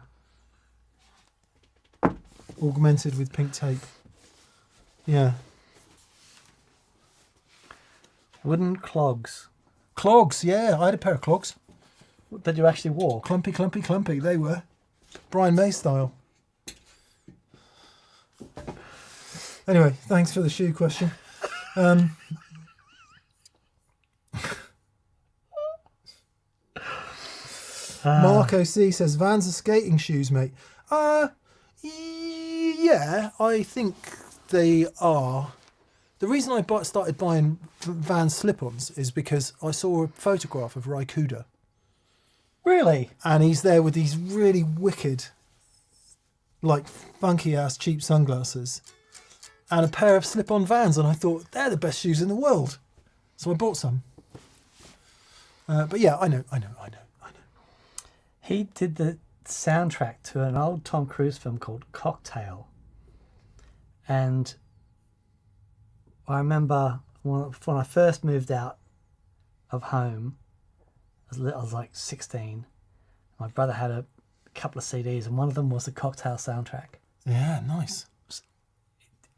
Augmented with pink tape. Yeah. Wooden clogs Clogs, yeah. I had a pair of clogs. that you actually wore. Clumpy, clumpy, clumpy. They were. Brian May style. Anyway, thanks for the shoe question. Marco C says, Vans are skating shoes, mate. Yeah, I think they are. The reason I started buying Vans slip-ons is because I saw a photograph of Raikuda. Really? And he's there with these really wicked, like funky-ass cheap sunglasses and a pair of slip-on Vans, and I thought, they're the best shoes in the world. So I bought some. But yeah, I know. He did the soundtrack to an old Tom Cruise film called Cocktail. And I remember when I first moved out of home, I was like 16. My brother had a couple of CDs, and one of them was the Cocktail soundtrack. Yeah, nice.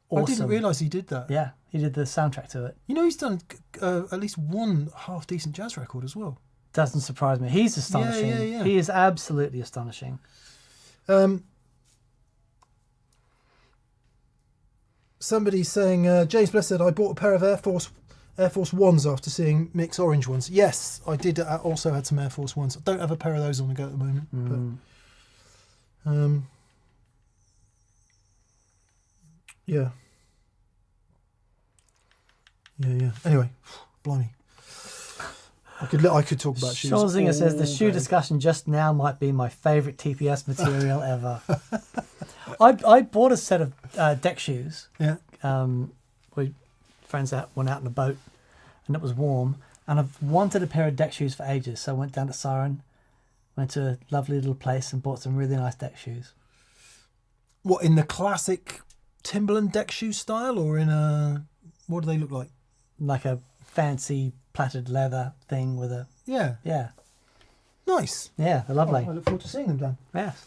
Awesome. I didn't realise he did that. Yeah, he did the soundtrack to it. You know, he's done at least one half-decent jazz record as well. Doesn't surprise me. He's astonishing. Yeah. He is absolutely astonishing. Somebody's saying, James Bless said, I bought a pair of Air Force Ones after seeing Mick's orange ones. Yes, I did. I also had some Air Force Ones. I don't have a pair of those on the go at the moment. But, yeah. Anyway, blimey. I could talk about shoes. Sean Zinger says the all shoe day. discussion just now might be my favourite TPS material ever. I bought a set of deck shoes. Yeah. Went out on a boat, and it was warm, and I've wanted a pair of deck shoes for ages. So I went down to Siren, went to a lovely little place and bought some really nice deck shoes. What, in the classic Timberland deck shoe style, or in a, what do they look like? Like a fancy plaited leather thing with a Yeah. Nice. Yeah, they're lovely. I look forward to seeing them, Dan. Yes.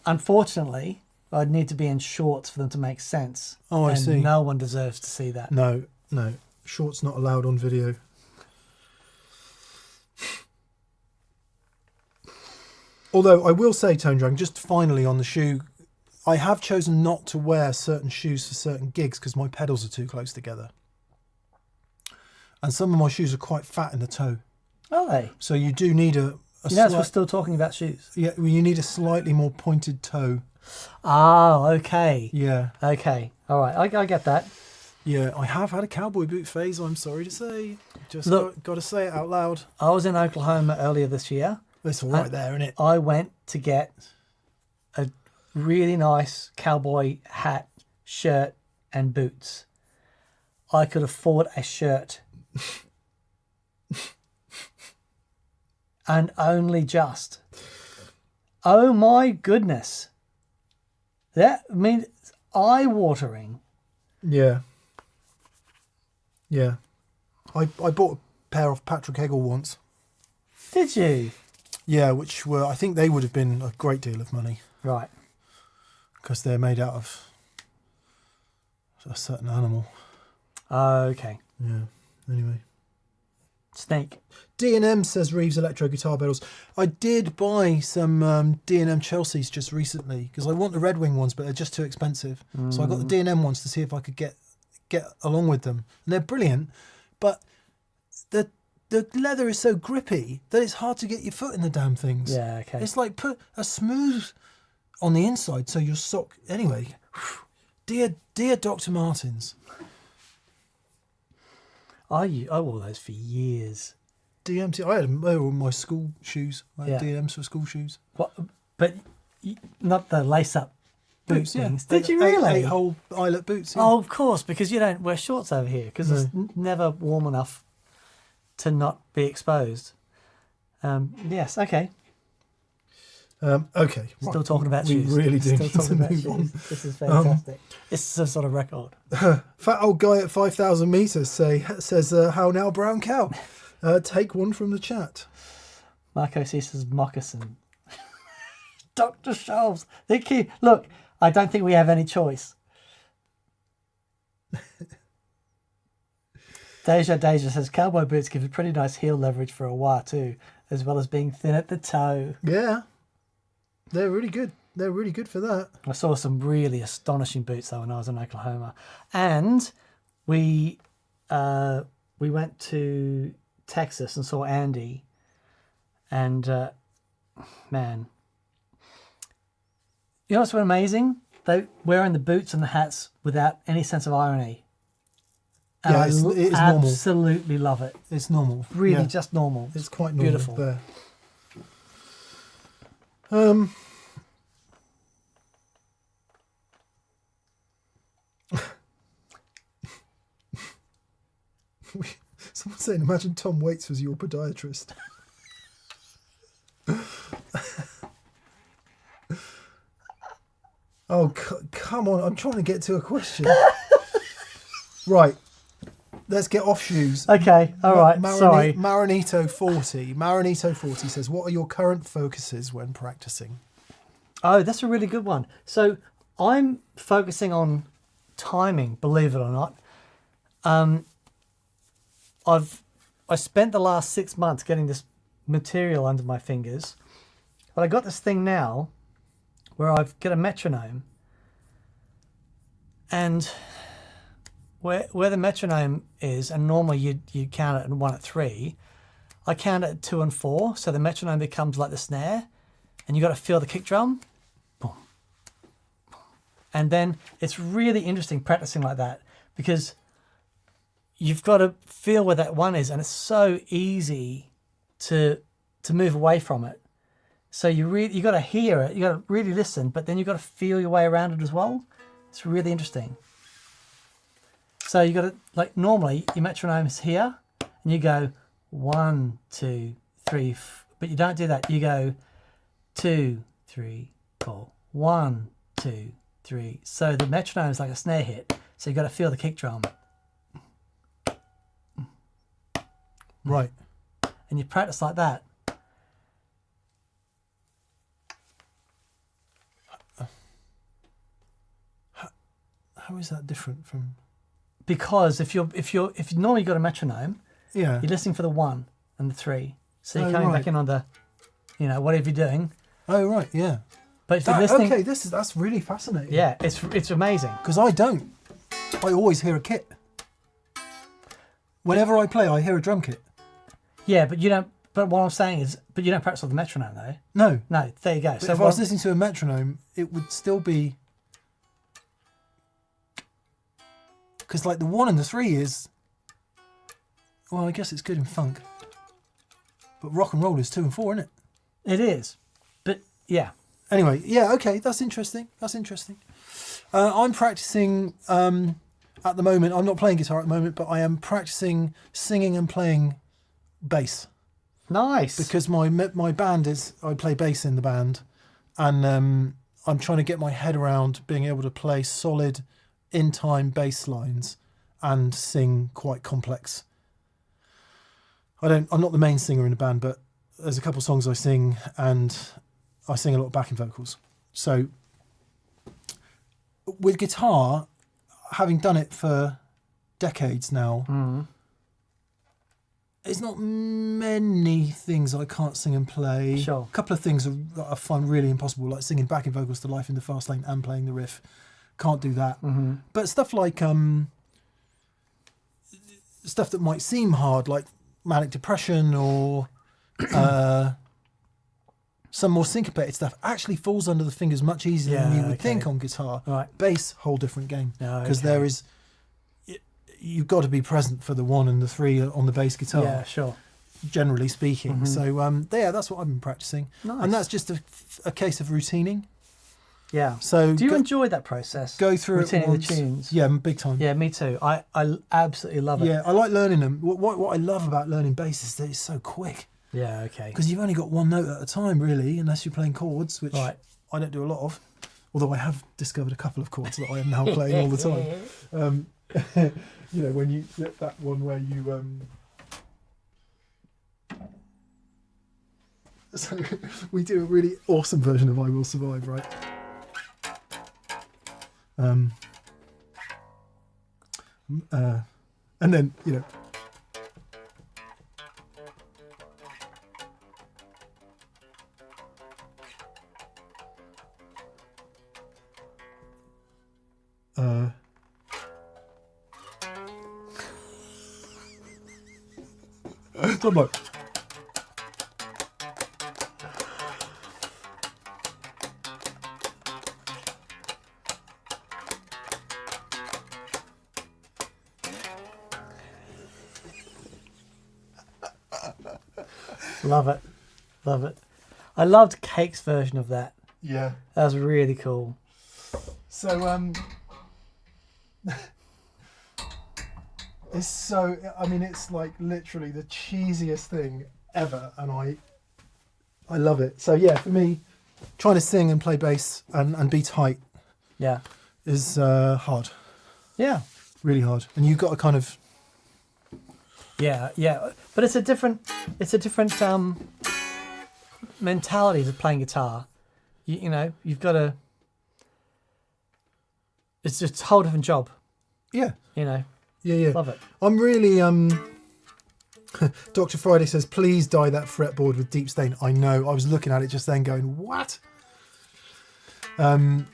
Unfortunately, I'd need to be in shorts for them to make sense. Oh, I and see. No one deserves to see that. No. Shorts not allowed on video. Although I will say, Tone Dragon, just finally on the shoe, I have chosen not to wear certain shoes for certain gigs because my pedals are too close together. And some of my shoes are quite fat in the toe. Are they? So you do need a we're still talking about shoes. Yeah, well, you need a slightly more pointed toe. Oh, okay. Yeah. Okay. All right. I get that. Yeah, I have had a cowboy boot phase, I'm sorry to say. Just Look, got to say it out loud. I was in Oklahoma earlier this year. It's all right there, isn't it? I went to get a really nice cowboy hat, shirt, and boots. I could afford a shirt. And only just. Oh my goodness. That means eye-watering. Yeah. I bought a pair off Patrick Hegel once. Did you? Yeah, which were, I think they would have been a great deal of money. Right. Because they're made out of a certain animal. Okay. Yeah, anyway. Snake. D&M says Reeves electro guitar pedals. I did buy some D&M Chelseas just recently because I want the Red Wing ones, but they're just too expensive. So I got the D&M ones to see if I could get along with them. And they're brilliant, but the leather is so grippy that it's hard to get your foot in the damn things. Yeah, okay. It's like put a smooth on the inside so your sock... Anyway, dear Dr. Martens. I wore those for years. DMT. They were my school shoes. I had DMs for school shoes. What? But not the lace-up boot things. Did you Eight- really? 8-hole eyelet boots. Yeah. Oh, of course, because you don't wear shorts over here because it's never warm enough to not be exposed. Yes. Okay. Okay. Still talking about we shoes. really do Still need to talking about move shoes. on. This is fantastic. It's some sort of record. Fat old guy at 5,000 meters says, "How now, brown cow?" Take one from the chat. Marco C says moccasin. Dr. Shelves. They keep look. I don't think we have any choice. Deja says cowboy boots give a pretty nice heel leverage for a wah too, as well as being thin at the toe. Yeah, they're really good. They're really good for that. I saw some really astonishing boots though when I was in Oklahoma, and we went to Texas and saw Andy, and man, you know what's amazing? They wearing the boots and the hats without any sense of irony. And Yeah, I it is normal. absolutely love it. It's normal. Really, Yeah. just normal. It's quite normal. Beautiful. There. Someone's saying, imagine Tom Waits was your podiatrist. Oh, come on. I'm trying to get to a question. Right. Let's get off shoes. Okay, all right. Sorry. Marinito 40 says, what are your current focuses when practicing? Oh, that's a really good one. So I'm focusing on timing, believe it or not. I spent the last 6 months getting this material under my fingers, but I got this thing now where I've got a metronome, and where the metronome is, and normally you count it and 1 at 3, I count it at 2 and 4, so the metronome becomes like the snare, and you got to feel the kick drum. Boom. And then it's really interesting practicing like that, because you've got to feel where that 1 is, and it's so easy to move away from it. So you got to hear it, you got to really listen, but then you got to feel your way around it as well. It's really interesting. So you got to, like, normally your metronome is here, and you go 1, 2, 3, but you don't do that. You go 2, 3, 4, 1, 2, 3. So the metronome is like a snare hit. So you got to feel the kick drum. Right. And you practice like that. How is that different from? Because if you normally got a metronome, Yeah. you're listening for the 1 and the 3. So you're Oh, coming right. back in on the, whatever you're doing. Oh right, yeah. But if you're listening, Okay, that's really fascinating. yeah, it's amazing. Because I don't. I always hear a kit. Whenever I play, I hear a drum kit. Yeah, but you don't. But what I'm saying is, but you don't practice with the metronome though. No. No, there you go. But So if I was listening to a metronome, it would still be. Because like the 1 and the 3 is. Well, I guess it's good in funk. But rock and roll is 2 and 4, isn't it? it is. But yeah, Anyway, yeah, okay, that's interesting. I'm practicing at the moment. I'm not playing guitar at the moment, but I am practicing singing and playing bass. nice. Because my band is, I play bass in the band, and I'm trying to get my head around being able to play solid in-time bass lines and sing quite complex. I'm not the main singer in the band, but there's a couple of songs I sing, and I sing a lot of backing vocals. So with guitar, having done it for decades now, there's not many things I can't sing and play. Sure. A couple of things that I find really impossible, like singing backing vocals to Life in the Fast Lane and playing the riff. Can't do that. But stuff like stuff that might seem hard, like manic depression or some more syncopated stuff, actually falls under the fingers much easier than you would think on guitar. Right. Bass, whole different game, because Okay. there is. You've got to be present for the 1 and the 3 on the bass guitar. Yeah, sure. Generally speaking. So yeah, that's what I've been practicing, Nice. and that's just a case of routining. Yeah. So Do you enjoy that process? go through it Retaining once. the tunes. Yeah, big time. Yeah, me too. I absolutely love it. Yeah, I like learning them. What I love about learning bass is that it's so quick. Yeah, okay. Because you've only got one note at a time, really, unless you're playing chords, which Right. I don't do a lot of. Although I have discovered a couple of chords that I am now playing all the time. You know, when you that one where you so we do a really awesome version of I Will Survive, right? And then, you know, so I'm like, Love it. Love it. I loved Cake's version of that. yeah. That was really cool. So it's so, I mean, it's like literally the cheesiest thing ever, and I love it. So yeah, for me, trying to sing and play bass and be tight Yeah. is hard, Yeah. really hard, and you've got to kind of, Yeah, yeah. But it's a different mentality to playing guitar. You know, you've got to, it's just a whole different job, yeah, you know. yeah. Love it. I'm really Dr. Friday says, please dye that fretboard with deep stain. I know, I was looking at it just then going, what? I'm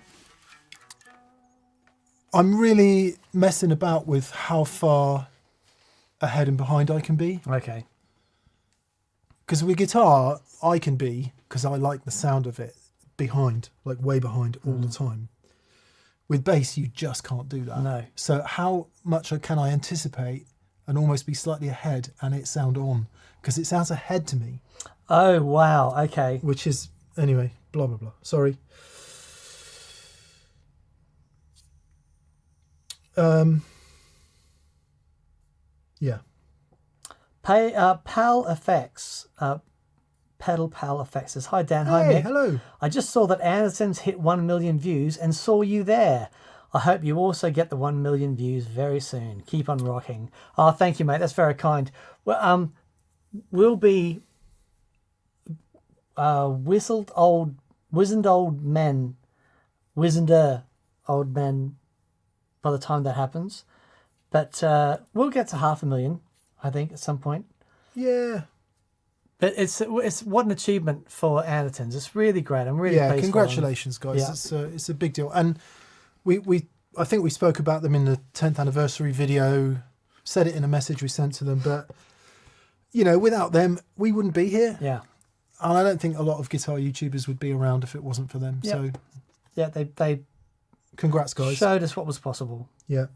really messing about with how far ahead and behind I can be. Okay. Because with guitar, I can be, because I like the sound of it, behind, like way behind all the time. With bass, you just can't do that. No. So how much can I anticipate and almost be slightly ahead and it sound on? Because it sounds ahead to me. Oh, wow. Okay. Which is, anyway, blah, blah, blah. Sorry. Yeah. Pal Effects, Pal Effects says, hi Dan, hi Hey, Mick. hello. I just saw that Anderson's hit 1 million views and saw you there. I hope you also get the 1 million views very soon. Keep on rocking. Oh, thank you, mate. That's very kind. Well, we'll be wizened old men by the time that happens. But we'll get to 500,000, I think, at some point. Yeah. But it's what an achievement for Andertons. It's really great. I'm really pleased for them. Congratulations, guys. Yeah. It's a big deal. And I think we spoke about them in the 10th anniversary video, said it in a message we sent to them, but you know, without them we wouldn't be here. Yeah. And I don't think a lot of guitar YouTubers would be around if it wasn't for them. Yep. So Yeah, they congrats, guys. showed us what was possible. Yeah.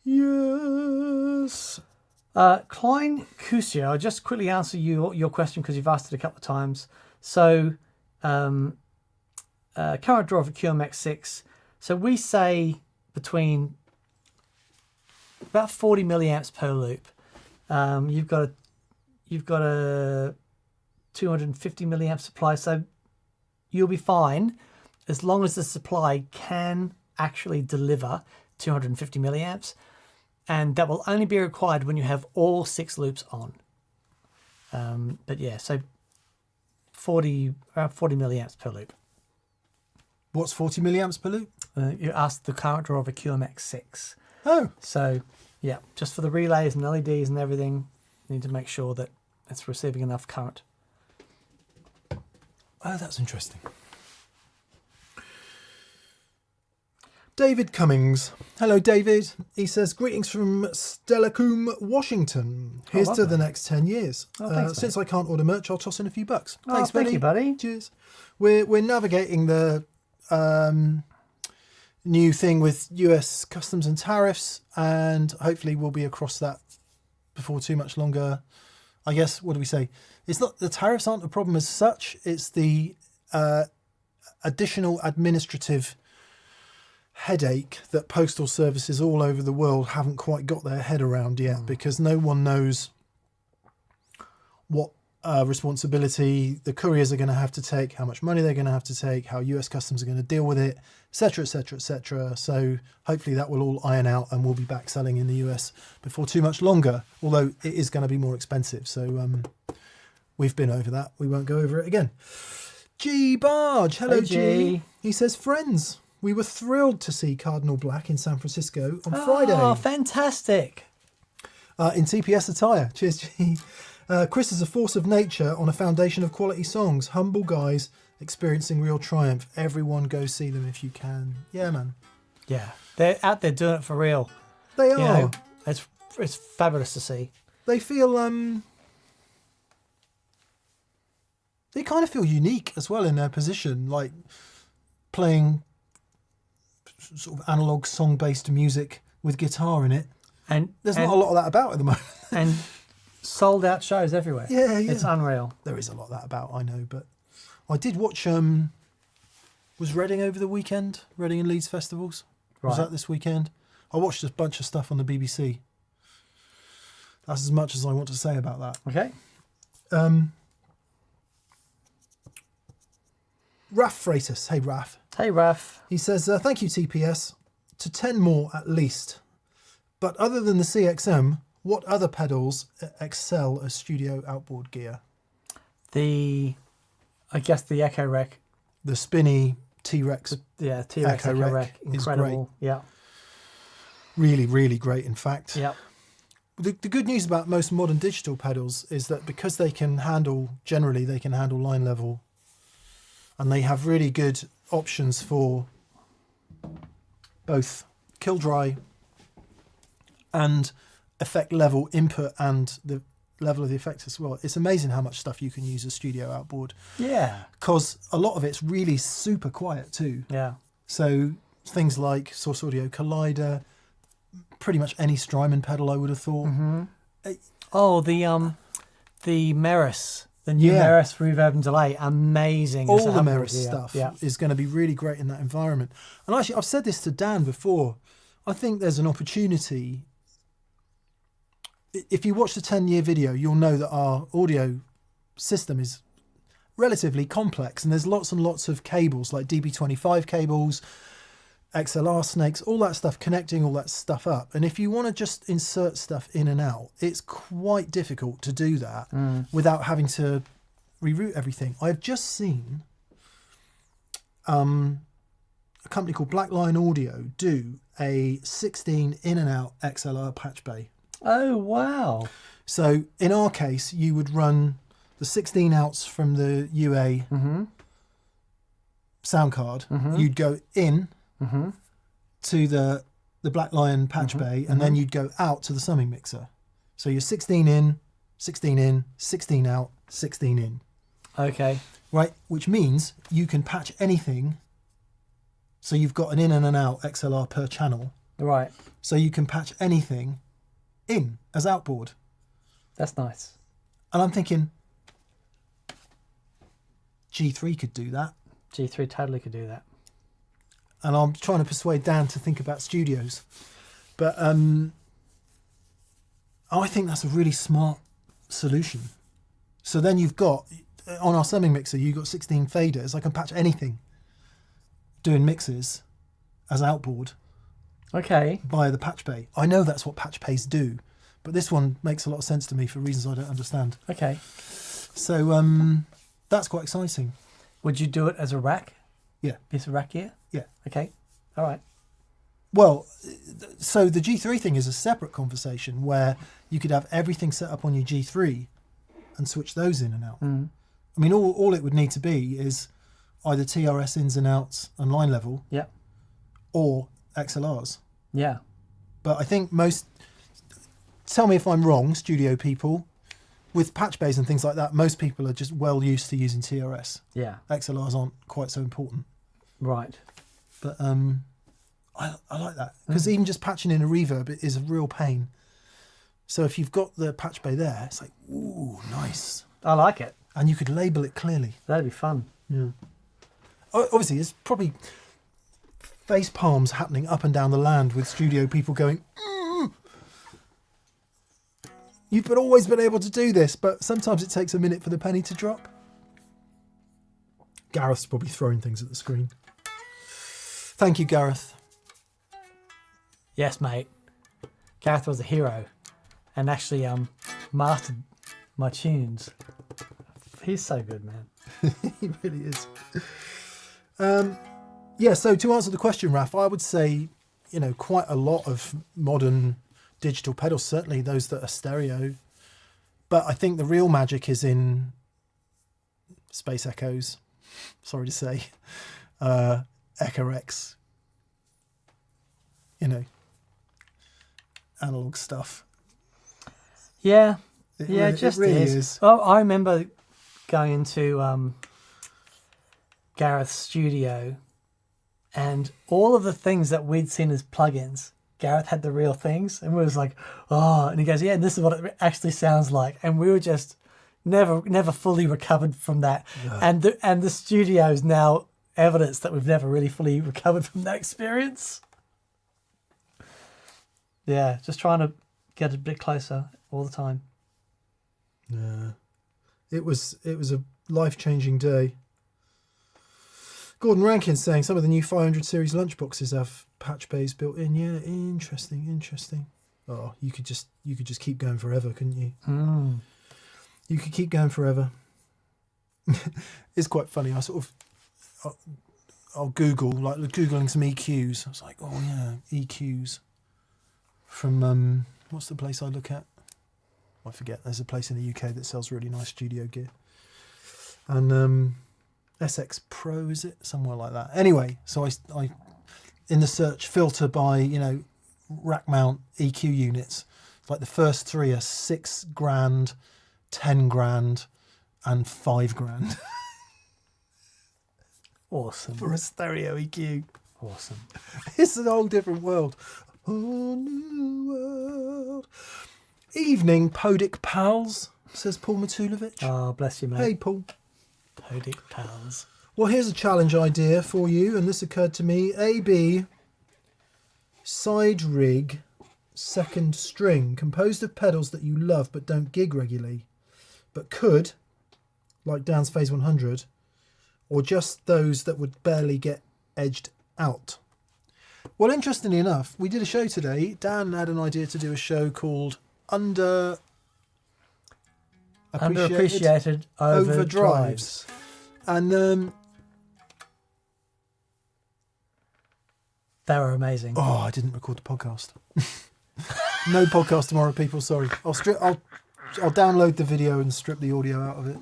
Yes. Klein Kusia, I'll just quickly answer your question because you've asked it a couple of times. So, current draw for QMX 6. So we say between about 40 milliamps per loop. You've got a 250 milliamp supply, so you'll be fine as long as the supply can actually deliver 250 milliamps. And that will only be required when you have all 6 loops on. But yeah, so 40 milliamps per loop. What's 40 milliamps per loop? You asked the current draw of a QMX 6. Oh. So yeah, just for the relays and LEDs and everything, you need to make sure that it's receiving enough current. Oh, that's interesting. David Cummings. Hello, David. He says, greetings from Stellacum, Washington. Here's to the next 10 years. Oh, thanks, since I can't order merch, I'll toss in a few bucks. Oh, Thanks, thank you, buddy. Cheers. We're navigating the new thing with US customs and tariffs, and hopefully we'll be across that before too much longer. I guess, what do we say? It's not, the tariffs aren't a problem as such. It's the additional administrative headache that postal services all over the world haven't quite got their head around yet, because no one knows what responsibility the couriers are going to have to take, how much money they're going to have to take, how US Customs are going to deal with it, etc., etc., etc. So hopefully that will all iron out and we'll be back selling in the US before too much longer, although it is going to be more expensive. So we've been over that. We won't go over it again. G Barge. Hello, Hey, G. He says, friends, we were thrilled to see Cardinal Black in San Francisco on Friday. Oh, fantastic. In TPS attire. Cheers, G. Chris is a force of nature on a foundation of quality songs. Humble guys experiencing real triumph. Everyone go see them if you can. Yeah, man. Yeah, they're out there doing it for real. They are. You know, it's fabulous to see. They feel they kind of feel unique as well in their position, like playing sort of analog song-based music with guitar in it. And there's not a lot of that about at the moment. And sold out shows everywhere. Yeah. It's unreal. There is a lot of that about, I know, but I did watch was Reading over the weekend? Reading and Leeds festivals? Was that this weekend? I watched a bunch of stuff on the BBC. That's as much as I want to say about that. Okay. Raf Freitas. Hey, Raf. Hey, Raf. He says, thank you, TPS. To 10 more at least. But other than the CXM, what other pedals excel as studio outboard gear? I guess the Echo Rec. The spinny T-Rex. Yeah, T-Rex Echo Rec. Incredible. Yeah. Really, really great, in fact. Yeah. The good news about most modern digital pedals is that because they can handle line level, and they have really good options for both kill dry and effect level input and the level of the effects as well. It's amazing how much stuff you can use as studio outboard. Yeah. Because a lot of it's really super quiet too. Yeah. So things like Source Audio Collider, pretty much any Strymon pedal I would have thought. Mm-hmm. Oh, the Meris. The new Meris reverb and delay, amazing. All the Meris stuff is going to be really great in that environment. And actually, I've said this to Dan before. I think there's an opportunity. If you watch the 10-year video, you'll know that our audio system is relatively complex, and there's lots and lots of cables, like DB25 cables, XLR snakes, all that stuff, connecting all that stuff up. And if you want to just insert stuff in and out, it's quite difficult to do that without having to reroute everything. I've just seen a company called Blackline Audio do a 16 in and out XLR patch bay. Oh, wow. So in our case, you would run the 16 outs from the UA sound card. You'd go in to the Black Lion patch bay, and then you'd go out to the summing mixer. So you're 16 in, 16 in, 16 out, 16 in. Okay. Right, which means you can patch anything. So you've got an in and an out XLR per channel. Right. So you can patch anything in as outboard. That's nice. And I'm thinking, G3 could do that. G3 totally could do that. And I'm trying to persuade Dan to think about studios. But I think that's a really smart solution. So then you've got, on our summing mixer, you've got 16 faders. I can patch anything doing mixes as outboard. Okay. Via the patch bay. I know that's what patch bays do, but this one makes a lot of sense to me for reasons I don't understand. Okay. So that's quite exciting. Would you do it as a rack? Yeah. Piece of rack gear? Yeah. Okay. All right. Well, so the G3 thing is a separate conversation where you could have everything set up on your G3 and switch those in and out. I mean, all it would need to be is either TRS ins and outs and line level, or XLRs. Yeah. But I think tell me if I'm wrong, studio people, with patch bays and things like that, most people are just well used to using TRS. Yeah. XLRs aren't quite so important. Right. But I like that, because even just patching in a reverb is a real pain. So if you've got the patch bay there, it's like, ooh, nice. I like it. And you could label it clearly. That'd be fun. Yeah. Obviously, there's probably face palms happening up and down the land with studio people going, You've always been able to do this, but sometimes it takes a minute for the penny to drop. Gareth's probably throwing things at the screen. Thank you, Gareth. Yes, mate. Gareth was a hero and actually mastered my tunes. He's so good, man. He really is. Yeah, so to answer the question, Raph, I would say, quite a lot of modern digital pedals, certainly those that are stereo. But I think the real magic is in Space Echoes, sorry to say, Echo X, analog stuff. Yeah, It just really is. is. Well, I remember going into Gareth's studio, and all of the things that we'd seen as plugins, Gareth had the real things, and we was like, oh, and he goes, yeah, this is what it actually sounds like, and we were just never fully recovered from that. Yeah. And the studio is now evidence that we've never really fully recovered from that experience. Yeah, just trying to get a bit closer all the time. Yeah, it was a life-changing day. Gordon Rankin's saying some of the new 500 series lunchboxes have patch bays built in. Yeah, interesting. Oh, you could just keep going forever, couldn't you? Mm. You could keep going forever. It's quite funny. I'll Google, like googling some EQs. I was like, oh yeah, EQs from what's the place I look at? I forget. There's a place in the UK that sells really nice studio gear, and SX Pro, is it? Somewhere like that. Anyway, so I in the search filter by, rack mount EQ units. Like the first three are $6,000, $10,000 and $5,000. Awesome. For a stereo EQ. Awesome. It's a whole different world. Whole new world. Evening, Podic pals, says Paul Matulovic. Oh, bless you, mate. Hey, Paul. Podic pals. Well, here's a challenge idea for you, and this occurred to me. AB side rig second string, composed of pedals that you love but don't gig regularly, but could, like Dan's Phase 100, or just those that would barely get edged out. Well, interestingly enough, we did a show today. Dan had an idea to do a show called Underappreciated Overdrives. And they were amazing. Oh, I didn't record the podcast. No podcast tomorrow, people. Sorry. I'll download the video and strip the audio out of it.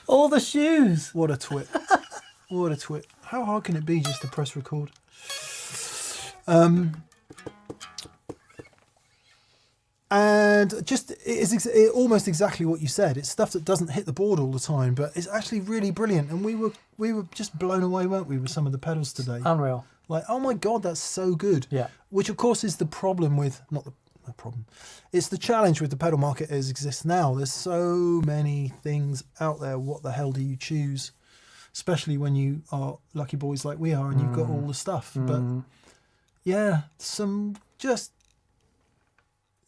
All the shoes. What a twit. What a twit. How hard can it be just to press record? And just it's almost exactly what you said. It's stuff that doesn't hit the board all the time, but it's actually really brilliant. And we were just blown away, weren't we, with some of the pedals today? Unreal. Like, oh my God, that's so good. Yeah. Which of course is the problem with, not the problem, it's the challenge with the pedal market as it exists now. There's so many things out there. What the hell do you choose? Especially when you are lucky boys like we are and you've got all the stuff. But yeah, some just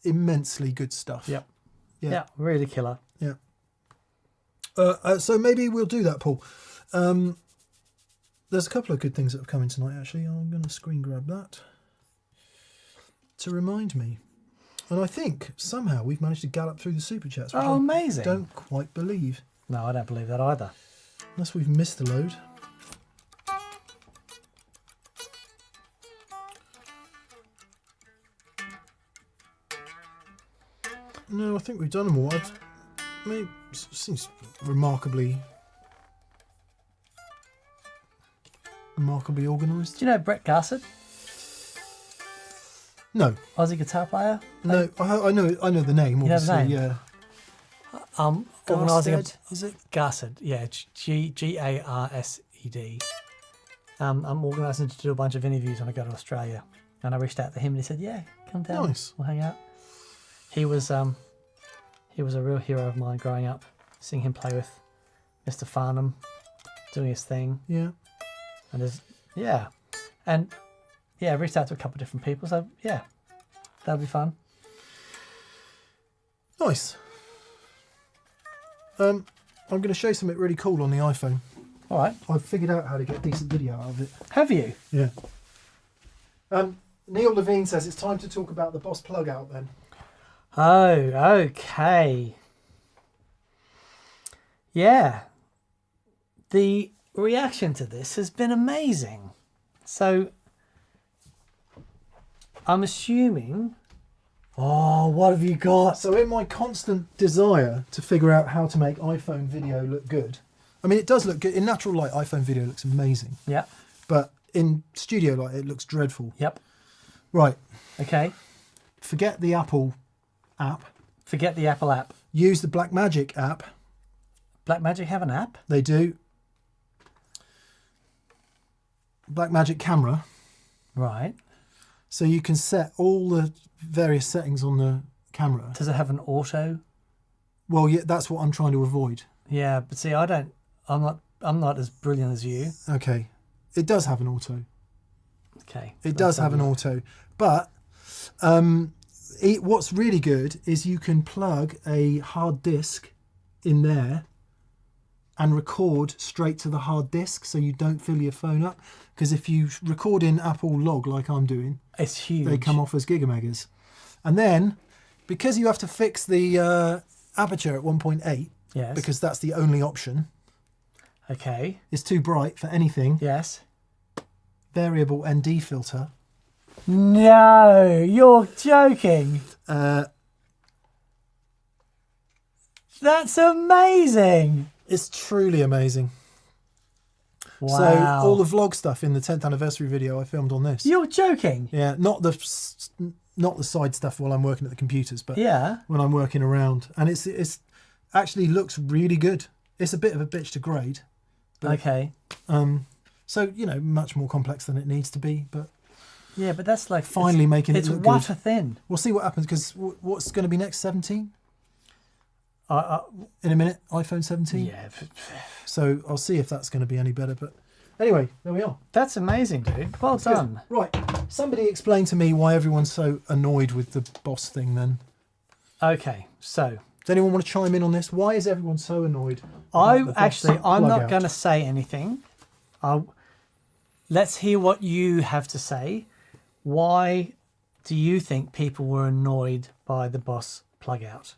immensely good stuff. Yep. Yeah, really killer. Yeah. So maybe we'll do that, Paul. There's a couple of good things that have come in tonight, actually. I'm going to screen grab that to remind me. And I think somehow we've managed to gallop through the super chats. Which amazing. I don't quite believe. No, I don't believe that either. Unless we've missed a load. No, I think we've done them all. It seems remarkably organised. Do you know Brett Garsett? No. Aussie guitar player? No, I know the name, You know the obviously, name? yeah. Organising Garsted, is it? Garsett, yeah, Garsed. I'm organising to do a bunch of interviews when I go to Australia, and I reached out to him and he said, "Yeah, come down, Nice. we'll hang out." He was a real hero of mine growing up. Seeing him play with Mr. Farnham, doing his thing, Yeah. and I reached out to a couple of different people. So yeah, that'll be fun. Nice. I'm going to show you something really cool on the iPhone. All right. I've figured out how to get decent video out of it. Have you? Yeah. Neil Levine says it's time to talk about the Boss plug out then. Oh, okay. Yeah. The reaction to this has been amazing. So, I'm assuming... Oh, what have you got? So in my constant desire to figure out how to make iPhone video look good, I mean, it does look good. In natural light, iPhone video looks amazing. Yeah. But in studio light, it looks dreadful. Yep. Right. Okay. Forget the Apple app. Forget the Apple app. Use the Blackmagic app. Blackmagic have an app? They do. Blackmagic camera. Right. So you can set all the various settings on the camera. Does it have an auto? Well, yeah, that's what I'm trying to avoid. Yeah, but see, I'm not as brilliant as you. Okay. It does have an auto. Okay. It does have an auto. But what's really good is you can plug a hard disk in there and record straight to the hard disk so you don't fill your phone up. Because if you record in Apple Log like I'm doing, it's huge. They come off as gigamegas. And then, because you have to fix the aperture at 1.8, yes, because that's the only option. Okay. It's too bright for anything. Yes. Variable ND filter. No, you're joking. That's amazing. It's truly amazing. Wow. So all the vlog stuff in the 10th anniversary video I filmed on this. You're joking. Yeah, not the side stuff while I'm working at the computers, but yeah, when I'm working around, and it's actually looks really good. It's a bit of a bitch to grade. But, okay. So much more complex than it needs to be, but yeah, but that's like finally making it look good. It's wafer thin. We'll see what happens because what's going to be next? 17. In a minute, iPhone 17. Yeah. So I'll see if that's going to be any better. But anyway, there we are. That's amazing, dude. Well done. Good. Right. Somebody explain to me why everyone's so annoyed with the Boss thing then. Okay, so. Does anyone want to chime in on this? Why is everyone so annoyed? I'm not going to say anything. Let's hear what you have to say. Why do you think people were annoyed by the Boss plug out?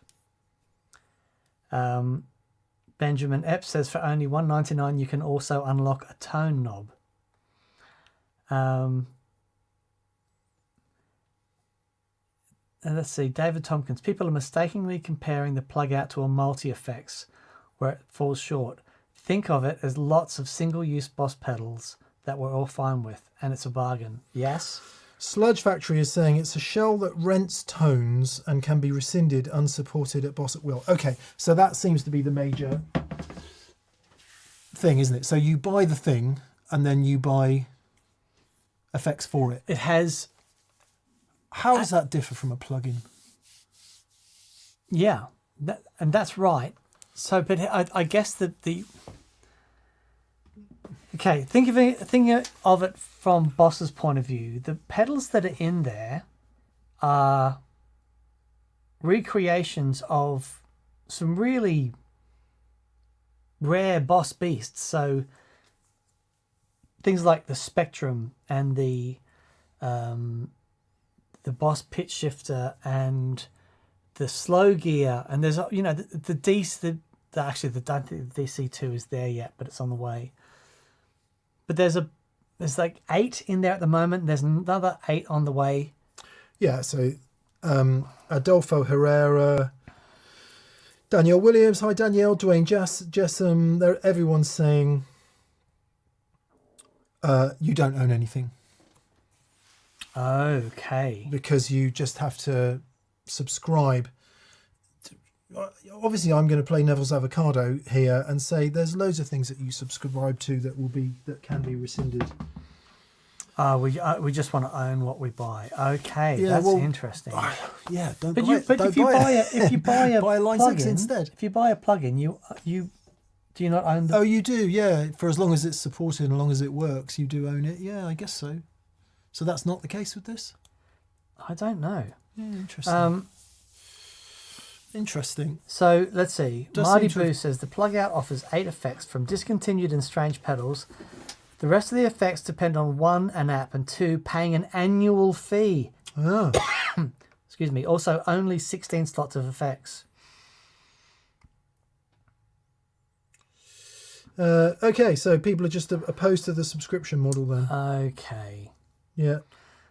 Benjamin Epps says for only $1.99 you can also unlock a tone knob. And let's see, David Tompkins. People are mistakenly comparing the plug out to a multi-effects where it falls short. Think of it as lots of single-use Boss pedals that we're all fine with, and it's a bargain. Yes? Sludge Factory is saying it's a shell that rents tones and can be rescinded unsupported at Boss at will. Okay, so that seems to be the major thing, isn't it? So you buy the thing and then you buy effects for it. It has... How does that differ from a plugin? Yeah, and that's right. So, but I guess the okay, think of it from Boss's point of view. The pedals that are in there are recreations of some really rare Boss beasts. So things like the Spectrum and the Boss pitch shifter and the slow gear, and there's the DC. Actually, the DC2 is there yet, but it's on the way. But there's like 8 in there at the moment. There's another 8 on the way. Yeah, so Adolfo Herrera, Danielle Williams, hi Danielle, Dwayne Jessam, everyone's saying you don't own anything. Okay. Because you just have to subscribe. Obviously, I'm going to play Neville's Avocado here and say there's loads of things that you subscribe to that can be rescinded. We just want to own what we buy. Okay, yeah, that's interesting. Yeah, don't but buy it. But if you buy a buy a Line 6 instead. If you buy a plug-in, you do you not own the... Oh, you do, yeah. For as long as it's supported and as long as it works, you do own it. Yeah, I guess so. So that's not the case with this? I don't know. Yeah, interesting. Interesting. So let's see. Does Marty seem to- Boo says the plug out offers 8 effects from discontinued and strange pedals. The rest of the effects depend on 1, an app, and 2, paying an annual fee. Ah. Excuse me. Also, only 16 slots of effects. Okay, so people are just opposed to the subscription model then. Okay. Yeah.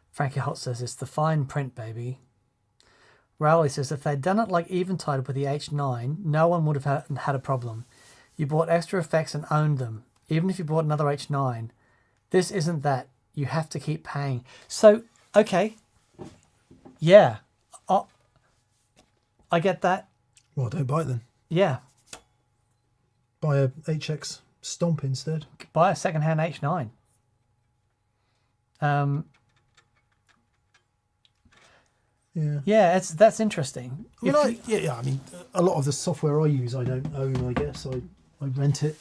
Frankie Hot says it's the fine print, baby. Rowley says if they'd done it like Eventide with the H9, no one would have had a problem. You bought extra effects and owned them, even if you bought another H9. This isn't that. You have to keep paying. So, okay. Yeah. I get that. Well, don't buy it then. Yeah. Buy a HX Stomp instead. Buy a second-hand H9. Yeah, that's interesting. I mean, a lot of the software I use, I don't own. I guess I rent it.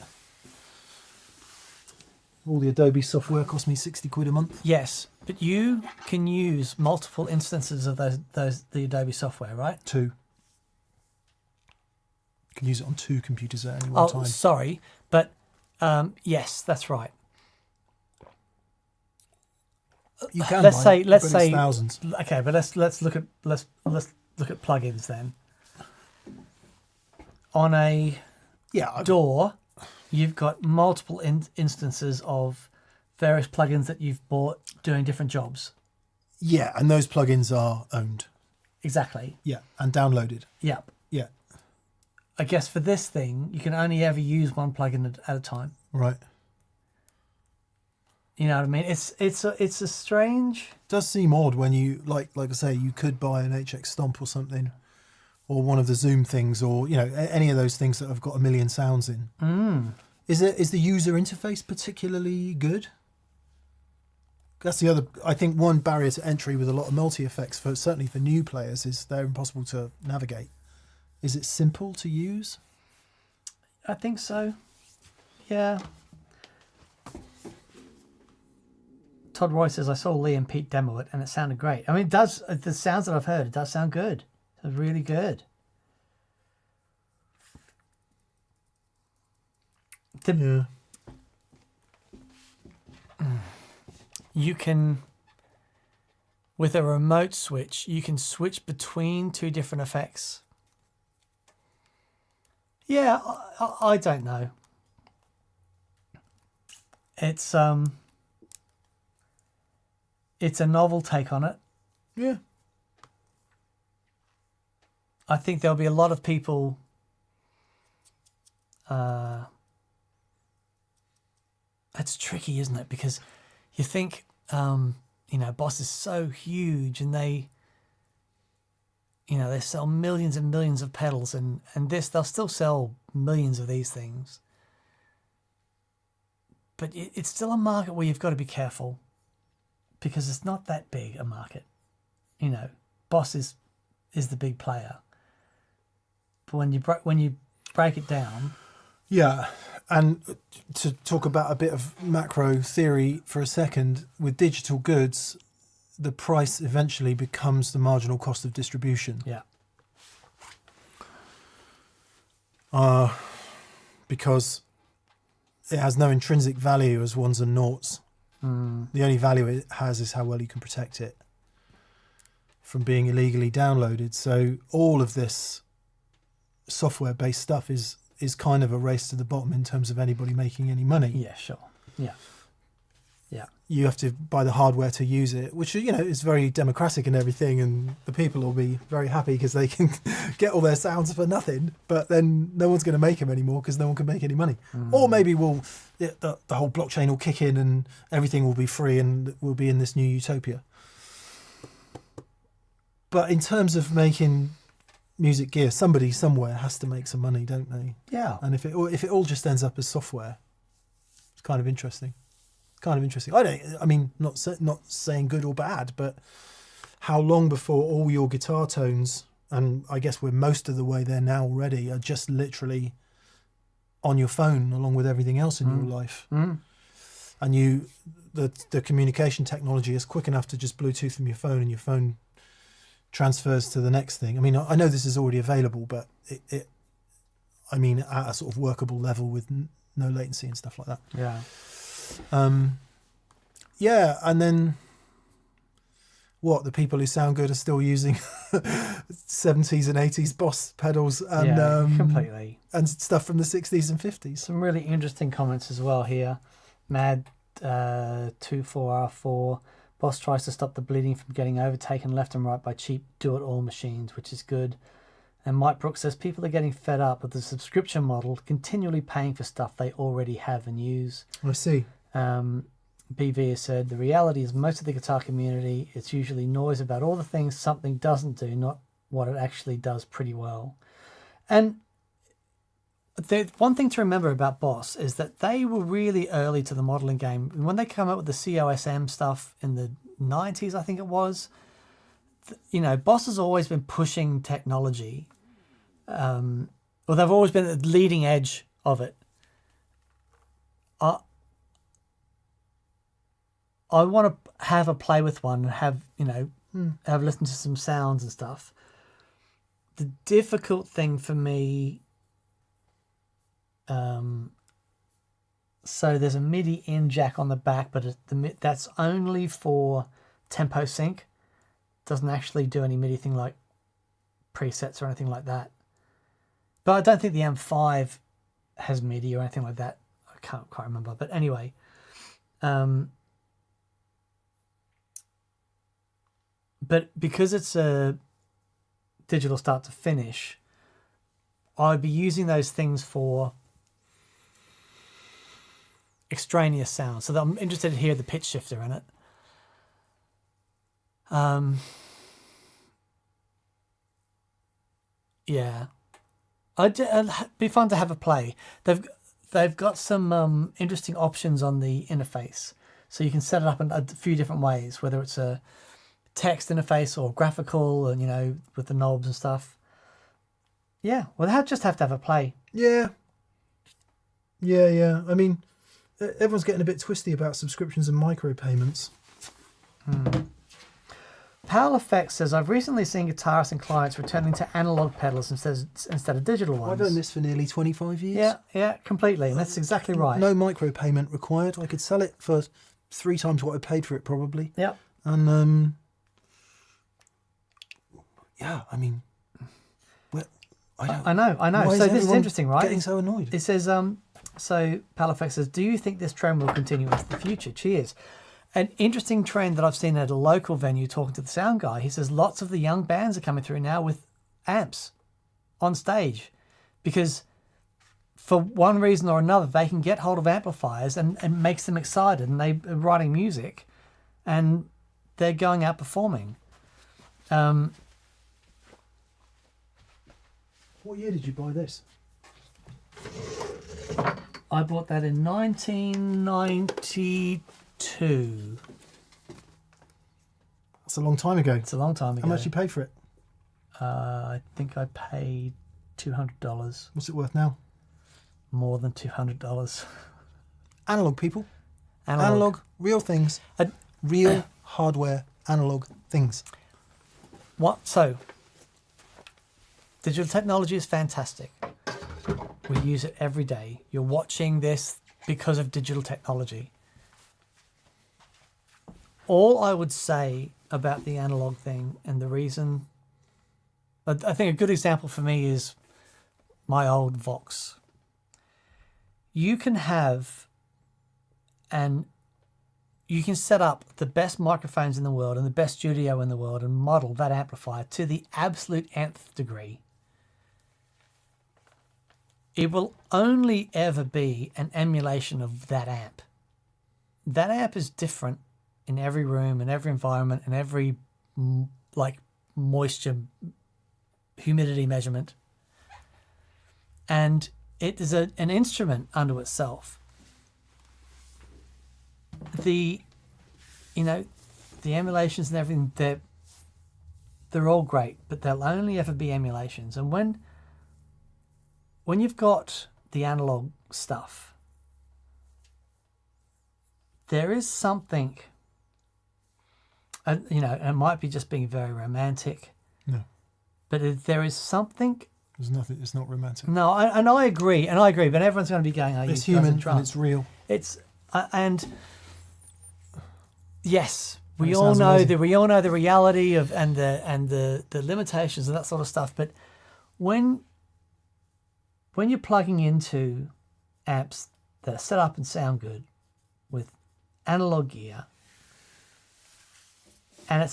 All the Adobe software costs me £60 a month. Yes, but you can use multiple instances of the Adobe software, right? 2. You can use it on 2 computers at any one time. Sorry, but yes, that's right. You can. Let's buy it, say but it's thousands. Okay, but let's look at plugins then. On a door, you've got multiple instances of various plugins that you've bought doing different jobs. Yeah, and those plugins are owned. Exactly. Yeah, and downloaded. Yeah. Yeah. I guess for this thing, you can only ever use one plugin at a time. Right. You know what I mean? It's a strange. It does seem odd when you like I say, you could buy an HX Stomp or something, or one of the Zoom things, or any of those things that have got a million sounds in. Is the user interface particularly good? That's the other. I think one barrier to entry with a lot of multi effects certainly for new players is they're impossible to navigate. Is it simple to use? I think so. Yeah. Todd Roy says, I saw Lee and Pete demo it and it sounded great. I mean, it does. The sounds that I've heard, it does sound good. It's really good. You can, with a remote switch, you can switch between 2 different effects. Yeah, I don't know. It's a novel take on it. Yeah. I think there'll be a lot of people it's tricky, isn't it? Because you think Boss is so huge and they sell millions and millions of pedals and they'll still sell millions of these things. But it's still a market where you've got to be careful because it's not that big a market. Boss is the big player. But when you break it down. Yeah, and to talk about a bit of macro theory for a second, with digital goods, the price eventually becomes the marginal cost of distribution. Yeah. Because it has no intrinsic value as ones and noughts. The only value it has is how well you can protect it from being illegally downloaded. So all of this software-based stuff is kind of a race to the bottom in terms of anybody making any money. Yeah, sure. Yeah. Yeah. You have to buy the hardware to use it, which is very democratic and everything, and the people will be very happy because they can get all their sounds for nothing. But then no one's going to make them anymore because no one can make any money. Or maybe the whole blockchain will kick in and everything will be free and we'll be in this new utopia. But in terms of making music gear, somebody somewhere has to make some money, don't they? Yeah. And if it all just ends up as software, it's kind of interesting. Not saying good or bad, but how long before all your guitar tones, and I guess we're most of the way there now already, are just literally on your phone along with everything else in your life. And the communication technology is quick enough to just Bluetooth from your phone, and your phone transfers to the next thing. I mean, I know this is already available, but I mean, at a sort of workable level with no latency and stuff like that. Yeah. Yeah, and then the people who sound good are still using 70s and 80s Boss pedals and completely, and stuff from the 60s and 50s. Some really interesting comments as well here. Mad 24R4. Boss tries to stop the bleeding from getting overtaken left and right by cheap do-it-all machines, which is good. And Mike Brooks says people are getting fed up with the subscription model, continually paying for stuff they already have and use. I see. BV has said, the reality is most of the guitar community, it's usually noise about all the things something doesn't do, not what it actually does pretty well. And the one thing to remember about Boss is that they were really early to the modeling game. When they came up with the COSM stuff in the 90s, I think it was, Boss has always been pushing technology. They've always been at the leading edge of it. I want to have a play with one and have listened to some sounds and stuff. The difficult thing for me, so there's a MIDI in jack on the back, but that's only for tempo sync. Doesn't actually do any MIDI thing like presets or anything like that. But I don't think the M5 has MIDI or anything like that. I can't quite remember. But anyway, but because it's a digital start to finish, I'd be using those things for extraneous sounds. So that I'm interested to hear the pitch shifter in it. Yeah, it'd be fun to have a play. They've got some interesting options on the interface, so you can set it up in a few different ways, whether it's a text interface or graphical, and with the knobs and stuff. Yeah, well, they just have to have a play. Yeah. I mean, everyone's getting a bit twisty about subscriptions and micropayments. Powell Effects says, I've recently seen guitarists and clients returning to analog pedals instead of digital ones. I've done this for nearly 25 years. Yeah, completely. And that's exactly right. No micropayment required. I could sell it for 3 times what I paid for it, probably. Yeah. And, yeah, I mean, I know. Why So this is interesting, right? Getting so annoyed. It says, so Powell Effects says, do you think this trend will continue into the future? Cheers. An interesting trend that I've seen at a local venue talking to the sound guy. He says lots of the young bands are coming through now with amps on stage because for one reason or another, they can get hold of amplifiers and makes them excited, and they're writing music and they're going out performing. What year did you buy this? I bought that in 1992. That's a long time ago. It's a long time ago. How much did you pay for it? I think I paid $200. What's it worth now? More than $200. Analog, people. Analog, real things. Real hardware, analog things. What? So, digital technology is fantastic. We use it every day. You're watching this because of digital technology. All I would say about the analog thing, and the reason, I think a good example for me is my old Vox. You can have you can set up the best microphones in the world and the best studio in the world and model that amplifier to the absolute nth degree. It will only ever be an emulation of that amp. That amp is different in every room, in every environment, in every moisture, humidity measurement. And it is an instrument unto itself. The emulations and everything, they're all great, but they'll only ever be emulations. And when you've got the analog stuff, there is something, it might be just being very romantic, No. But there is something. There's nothing. It's not romantic. No, I agree. But everyone's going to be going, "Oh, It's you guys are human drunk." and it's real. It's and yes, And we it all sounds know amazing. the reality of and the limitations and that sort of stuff. But when you're plugging into amps that are set up and sound good with analog gear, and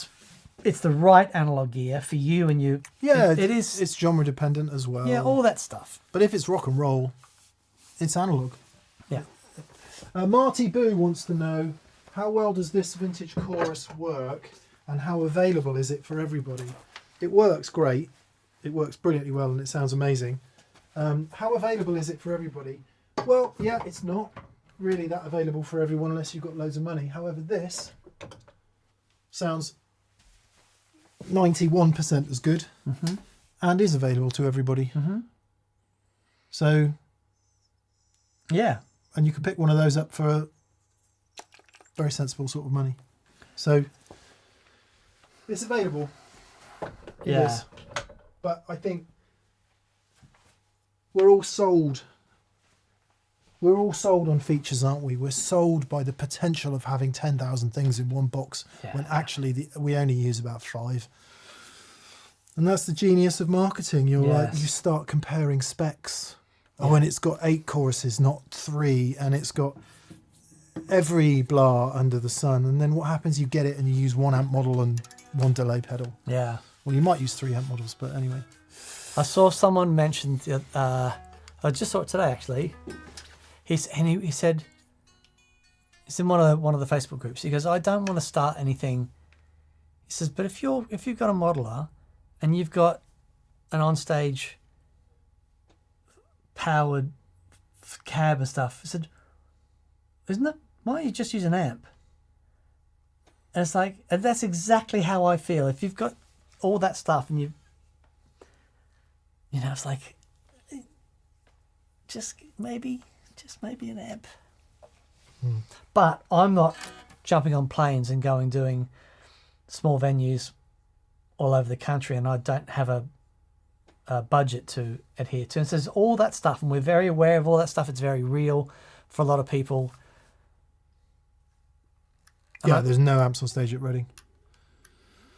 it's the right analog gear for you and you. Yeah, it is. It's genre dependent as well. Yeah, all that stuff. But if it's rock and roll, it's analog. Yeah. Marty Boo wants to know, how well does this vintage chorus work and how available is it for everybody? It works great. It works brilliantly well and it sounds amazing. How available is it for everybody? Well, yeah, it's not really that available for everyone unless you've got loads of money. However, this sounds 91% as good and is available to everybody. So, yeah. and you can pick one of those up for a very sensible sort of money. So, it's available. It is. But I think we're all sold. We're all sold on features, aren't we? We're sold by the potential of having 10,000 things in one box when actually we only use about 5. And that's the genius of marketing. You're like, you start comparing specs. Oh, and it's got 8 choruses, not 3, and it's got every blah under the sun. And then what happens? You get it and you use 1 amp model and 1 delay pedal. Yeah. Well, you might use 3 amp models, but anyway. I saw someone mention, I just saw it today actually. He said, it's in one of the Facebook groups. He goes, I don't want to start anything. He says, but if you've got a modeler and you've got an onstage powered cab and stuff, I said, why don't you just use an amp? And it's like, and that's exactly how I feel. If you've got all that stuff and it's like, just maybe an amp. But I'm not jumping on planes and doing small venues all over the country, and I don't have a budget to adhere to. And so there's all that stuff, and we're very aware of all that stuff. It's very real for a lot of people. Yeah, there's no amps on stage at Reading.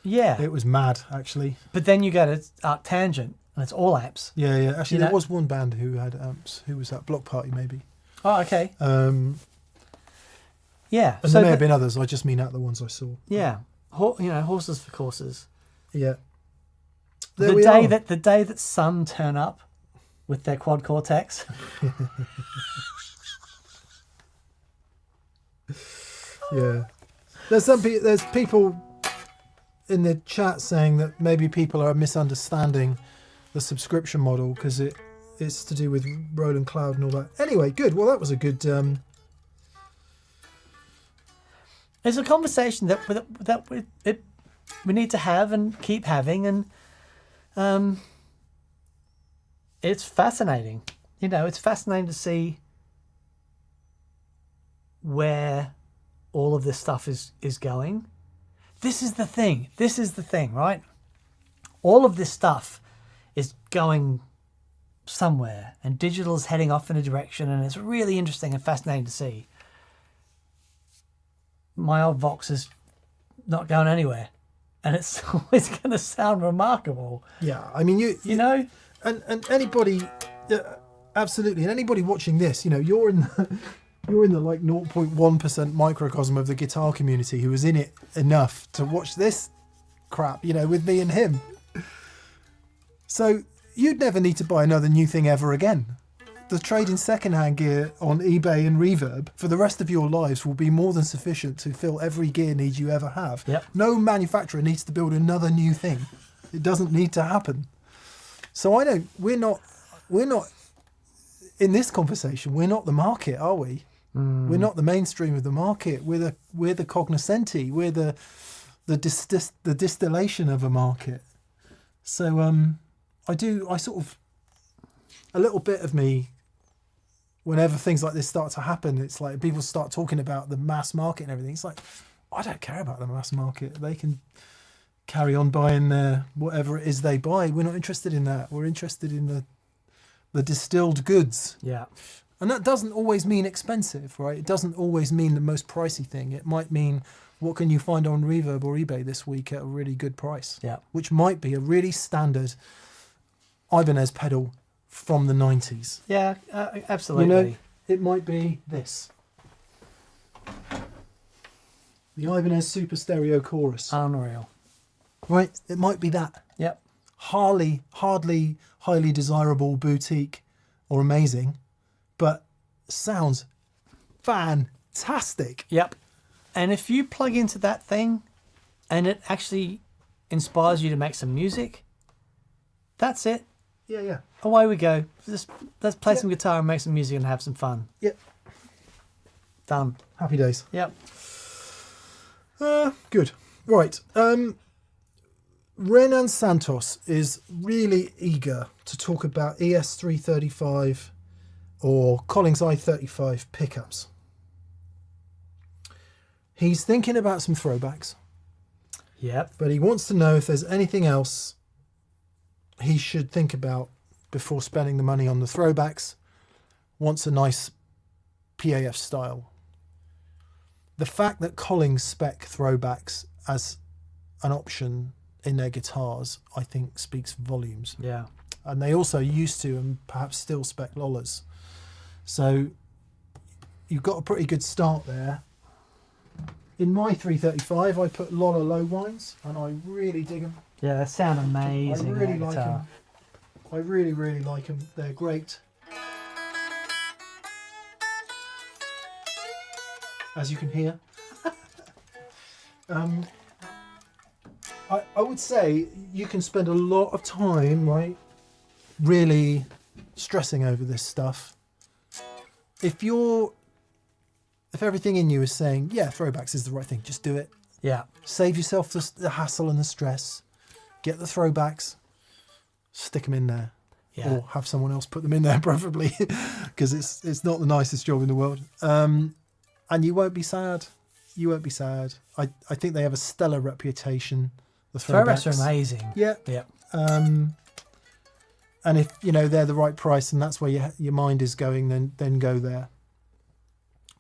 Yeah. It was mad, actually. But then you go to Arc Tangent, and it's all amps. Yeah. Actually, there was one band who had amps. Who was that? Block Party, maybe. Oh, okay. Yeah. And there may have been others. I just mean out the ones I saw. Yeah. Horses for courses. Yeah. The day that Sun turn up with their quad cortex. Yeah. There's people in the chat saying that maybe people are misunderstanding the subscription model because it's to do with Roland Cloud and all that. Anyway, good. Well, that was a good. It's a conversation that we need to have and keep having, and it's fascinating. It's fascinating to see where all of this stuff is going. This is the thing, right? All of this stuff is going somewhere, and digital is heading off in a direction, and it's really interesting and fascinating to see. My old Vox is not going anywhere, and it's always going to sound remarkable. Yeah, I mean, you know, and anybody, absolutely, and anybody watching this, you're in the like 0.1% microcosm of the guitar community who was in it enough to watch this crap, with me and him. So you'd never need to buy another new thing ever again. The trade in secondhand gear on eBay and Reverb for the rest of your lives will be more than sufficient to fill every gear need you ever have. Yep. No manufacturer needs to build another new thing. It doesn't need to happen. So we're not in this conversation, we're not the market, are we? We're not the mainstream of the market. We're the cognoscenti. We're the distillation of a market. So I sort of, a little bit of me, whenever things like this start to happen, it's like people start talking about the mass market and everything. It's like, I don't care about the mass market. They can carry on buying their whatever it is they buy. We're not interested in that. We're interested in the distilled goods. Yeah. And that doesn't always mean expensive, right? It doesn't always mean the most pricey thing. It might mean what can you find on Reverb or eBay this week at a really good price. Yeah. Which might be a really standard Ibanez pedal from the 90s. Yeah, absolutely. You know, it might be this. The Ibanez Super Stereo Chorus. Unreal. Right? It might be that. Yep. Hardly highly desirable boutique or amazing, but sounds fantastic. Yep. And if you plug into that thing and it actually inspires you to make some music, that's it. Yeah. Away we go. Let's play some guitar and make some music and have some fun. Yep. Done. Happy days. Yep. Good. Right. Renan Santos is really eager to talk about ES335 or Collins I35 pickups. He's thinking about some throwbacks, Yep. but he wants to know if there's anything else he should think about before spending the money on the throwbacks. Wants a nice PAF style. The fact that Collins spec throwbacks as an option in their guitars, I think, speaks volumes. Yeah. And they also used to and perhaps still spec Lollas. So you've got a pretty good start there. In my 335, I put Lolla low winds, and I really dig them. Yeah, they sound amazing. I really that like guitar. them. I really like them. They're great. As you can hear. I would say you can spend a lot of time, right, really stressing over this stuff. If everything in you is saying, yeah, throwbacks is the right thing, just do it. Yeah. Save yourself the hassle and the stress. Get the throwbacks, stick them in there. Yeah. Or have someone else put them in there, preferably, because it's not the nicest job in the world. And you won't be sad. You won't be sad. I think they have a stellar reputation. The Throwbacks are amazing. Yeah. Yeah. And if they're the right price and that's where your mind is going, then go there.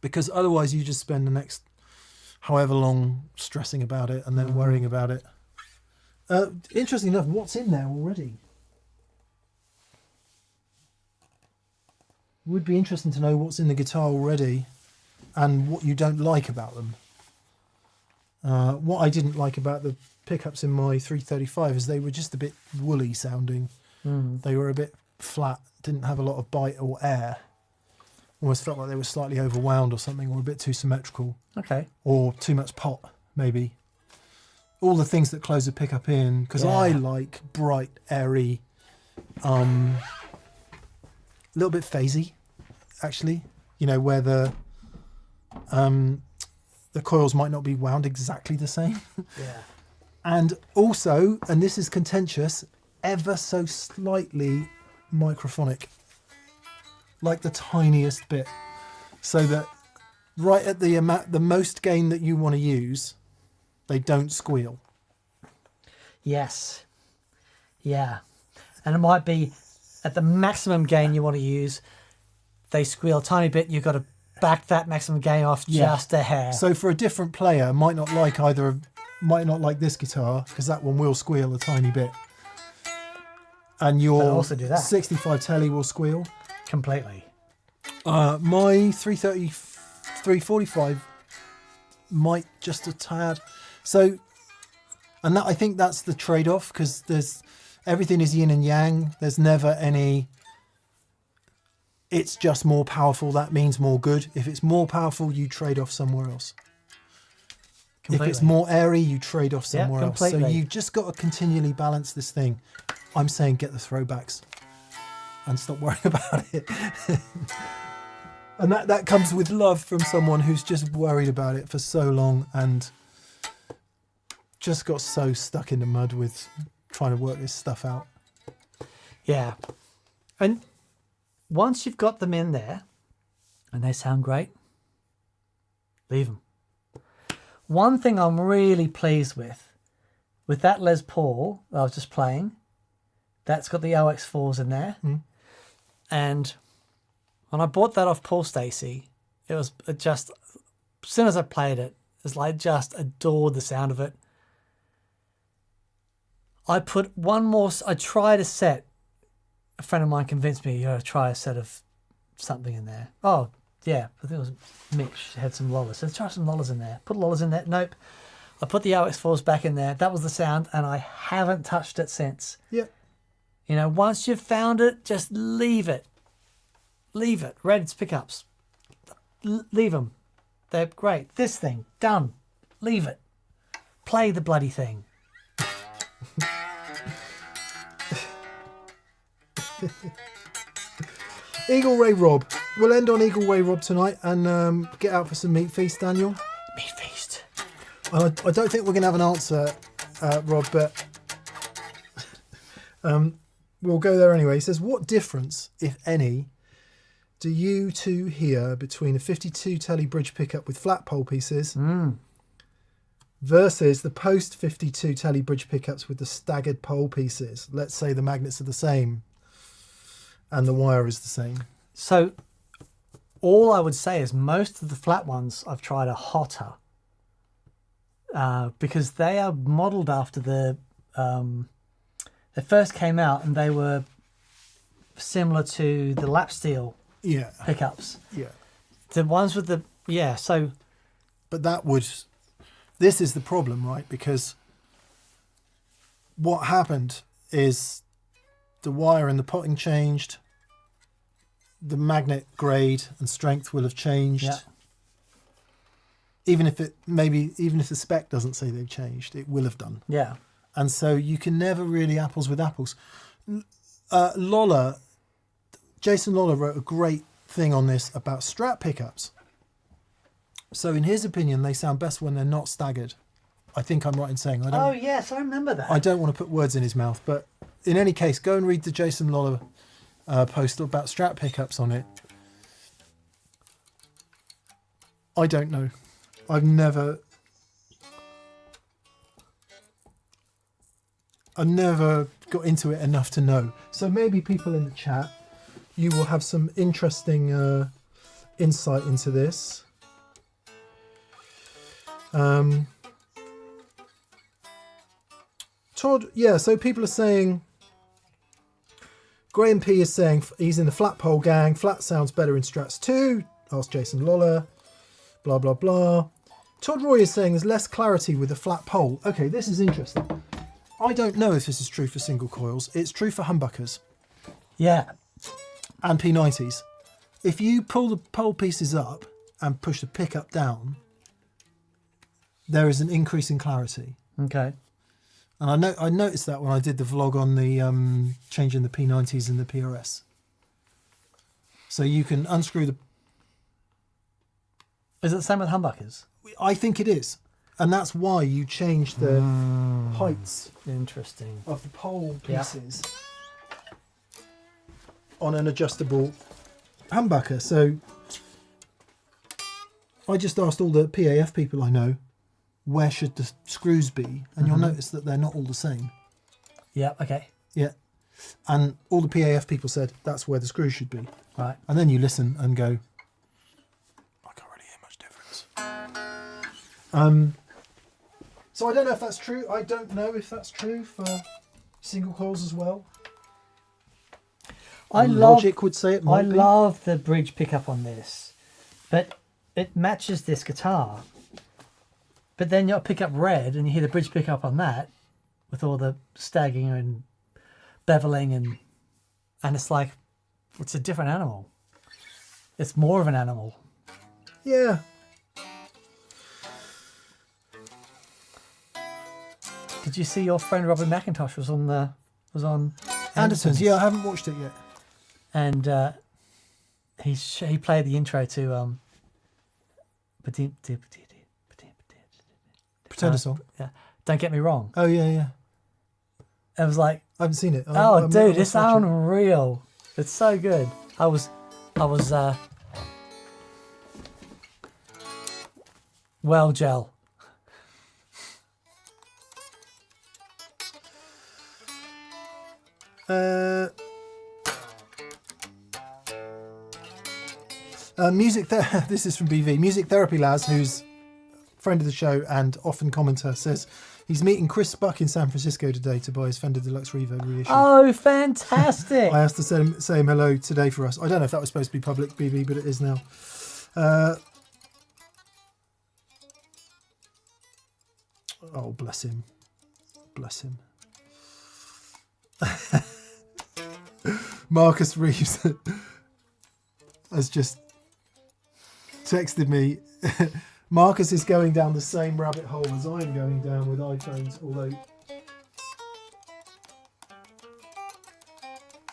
Because otherwise you just spend the next however long stressing about it and then worrying about it. Interesting enough, what's in there already? Would be interesting to know what's in the guitar already and what you don't like about them. What I didn't like about the pickups in my 335 is they were just a bit woolly sounding. They were a bit flat, didn't have a lot of bite or air. Almost felt like they were slightly overwound or something, or a bit too symmetrical. Okay. Or too much pot, maybe. All the things that close a pickup in, because I like bright, airy, a little bit phasey, actually. Where the coils might not be wound exactly the same. Yeah. And also, and this is contentious, ever so slightly microphonic. Like the tiniest bit. So that right at the most gain that you want to use, they don't squeal. Yes. Yeah. And it might be at the maximum gain you want to use, they squeal a tiny bit, you've got to back that maximum gain off just a hair. So for a different player, might not like this guitar, because that one will squeal a tiny bit. And your also do that. 65 Tele will squeal. Completely. My 345 might just a tad. So, and I think that's the trade-off, because everything is yin and yang. There's never any, it's just more powerful, that means more good. If it's more powerful, you trade off somewhere else. Completely. If it's more airy, you trade off somewhere else. So completely. you've just got to continually balance this thing. I'm saying get the throwbacks and stop worrying about it. And that comes with love from someone who's just worried about it for so long and just got so stuck in the mud with trying to work this stuff out. Yeah. And once you've got them in there and they sound great, leave them. One thing I'm really pleased with with that Les Paul that I was just playing, that's got the OX4s in there. And when I bought that off Paul Stacey, it just, as soon as I played it, it's like just adored the sound of it. I put one more, I tried a set. A friend of mine convinced me, you got to try a set of something in there. Oh, yeah, I think it was Mitch had some Lollas. So try some Lollas in there. Put Lollas in there. Nope. I put the OX4s back in there. That was the sound, and I haven't touched it since. Yeah. You know, once you've found it, just leave it. Leave it. Red's pickups. Leave them. They're great. This thing, done. Leave it. Play the bloody thing. Eagle Ray Rob. We'll end on Eagle Ray Rob tonight and get out for some meat feast, Daniel. Meat feast. I don't think we're going to have an answer, Rob, but we'll go there anyway. He says, what difference, if any, do you two hear between a 52 Tele bridge pickup with flat pole pieces versus the post 52 Tele bridge pickups with the staggered pole pieces? Let's say the magnets are the same and the wire is the same. So all I would say is most of the flat ones I've tried are hotter because they are modelled after they first came out and they were similar to the lap steel pickups. Yeah. The ones with so... But this is the problem, right? Because what happened is the wire and the potting changed, the magnet grade and strength will have changed. Yeah. Even if the spec doesn't say they've changed, it will have done. Yeah. And so you can never really apples with apples. Jason Lawler wrote a great thing on this about Strat pickups. So in his opinion, they sound best when they're not staggered. I think I'm right in saying. Oh yes, I remember that. I don't want to put words in his mouth, but in any case, go and read the Jason Lawler post about Strat pickups on it. I don't know. I've never got into it enough to know. So maybe people in the chat, you will have some interesting insight into this. Todd, yeah, so people are saying, Graham P is saying he's in the flat pole gang, flat sounds better in Strats too, ask Jason Lawler, blah, blah, blah. Todd Roy is saying there's less clarity with the flat pole. Okay, this is interesting. I don't know if this is true for single coils. It's true for humbuckers. Yeah. And P90s. If you pull the pole pieces up and push the pickup down, there is an increase in clarity. Okay. And I noticed that when I did the vlog on the changing the P90s and the PRS. So you can unscrew the... Is it the same with humbuckers? I think it is. And that's why you change the heights Interesting. of the pole pieces on an adjustable humbucker. So I just asked all the PAF people I know, where should the screws be? And you'll notice that they're not all the same. Yeah, okay. Yeah. And all the PAF people said that's where the screws should be. Right. And then you listen and go, I can't really hear much difference. So I don't know if that's true. I don't know if that's true for single coils as well. Logic would say it might be. I love the bridge pickup on this, but it matches this guitar. But then you pick up Red and you hear the bridge pickup on that with all the stagging and beveling and it's like, it's a different animal. It's more of an animal. Yeah. Did you see your friend Robin McIntosh was on Anderson's? Yeah, I haven't watched it yet. And he played the intro to Pretender song. Yeah. Don't Get Me Wrong. Oh yeah, yeah. It was like, I haven't seen it. dude, it's unreal. It's so good. I was well, gel. This is from BV. Music Therapy Laz, who's friend of the show and often commenter, says he's meeting Chris Buck in San Francisco today to buy his Fender Deluxe Reverb reissue. Oh, fantastic! I asked to say him hello today for us. I don't know if that was supposed to be public, BB, but it is now. Oh, bless him. Bless him. Marcus Reeves has just texted me. Marcus is going down the same rabbit hole as I'm going down with iPhones, although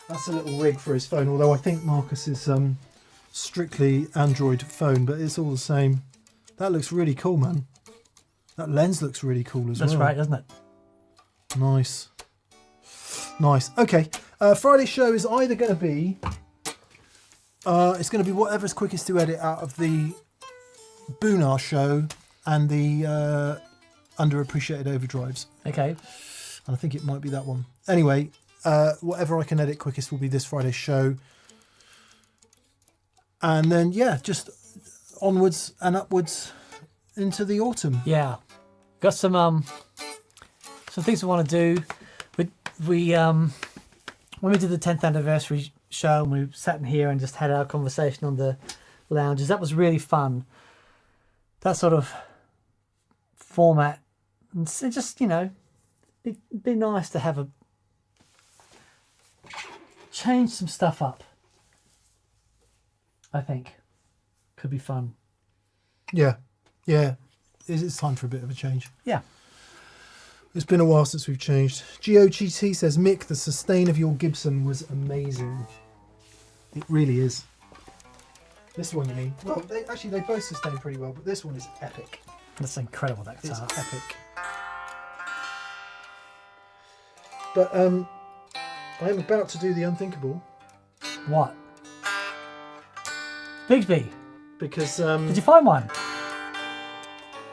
that's a little rig for his phone, although I think Marcus is strictly Android phone, but it's all the same. That looks really cool, man. That lens looks really cool as well. That's right, doesn't it? Nice. Nice. Okay. Friday's show is either going to be... it's going to be whatever's quickest to edit out of the Boonar show and the underappreciated overdrives. Okay. And I think it might be that one. Anyway, whatever I can edit quickest will be this Friday's show. And then, yeah, just onwards and upwards into the autumn. Yeah. Got some things we want to do. We when we did the 10th anniversary show and we sat in here and just had our conversation on the lounges, that was really fun. That sort of format. And so just, you know, it'd be nice to have change some stuff up. I think could be fun. Yeah. Yeah. It's time for a bit of a change. Yeah. It's been a while since we've changed. GOGT says, Mick, the sustain of your Gibson was amazing. It really is. This one, you mean? Well, they both sustain pretty well, but this one is epic. That's incredible, that guitar. It's epic. But I am about to do the unthinkable. What? Bigsby. Because... Did you find one?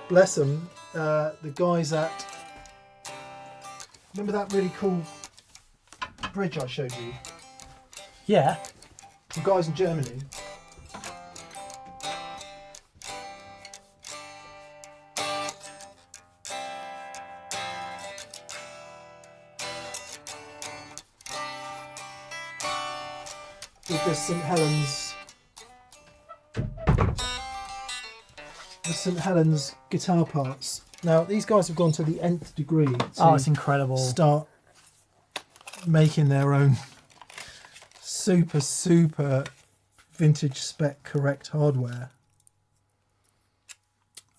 Bless them, the guys at... Remember that really cool bridge I showed you? Yeah. The guys in Germany. With the St. Helens guitar parts. Now these guys have gone to the nth degree to it's incredible. Start making their own super vintage spec correct hardware.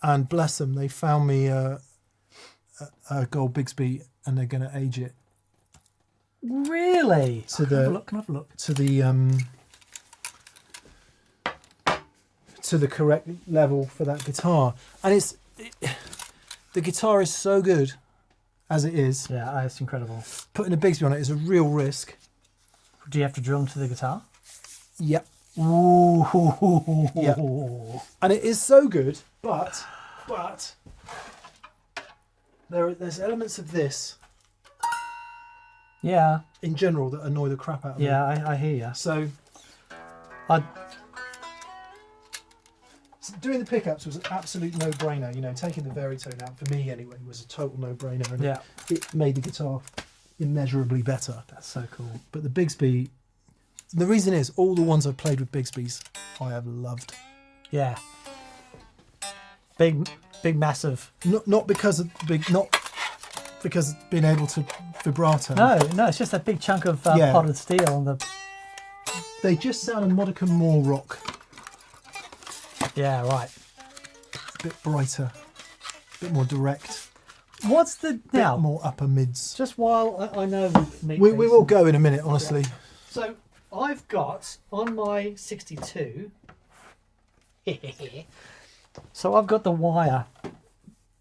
And bless them, they found me a gold Bigsby and they're going to age it. Really? Can I have a look? To the correct level for that guitar. And the guitar is so good as it is. Yeah, it's incredible. Putting a Bigsby on it is a real risk. Do you have to drill into the guitar? Yep. Ooh. Yep. And it is so good, but there's elements of this Yeah. in general that annoy the crap out of me. Yeah, I hear you. So doing the pickups was an absolute no-brainer. You know, taking the Veritone out, for me anyway, was a total no-brainer. And Yeah. it made the guitar immeasurably better. That's so cool. But the Bigsby, the reason is, all the ones I've played with Bigsbys, I have loved. Yeah. Big, massive. Not because of being able to vibrato. No, it's just a big chunk of potted steel on the. They just sound a modicum more rock. Yeah, right. A bit brighter, a bit more direct. What's the now? Bit more upper mids. Just while I know we will go in a minute, honestly. Yeah. So I've got on my 62. So I've got the wire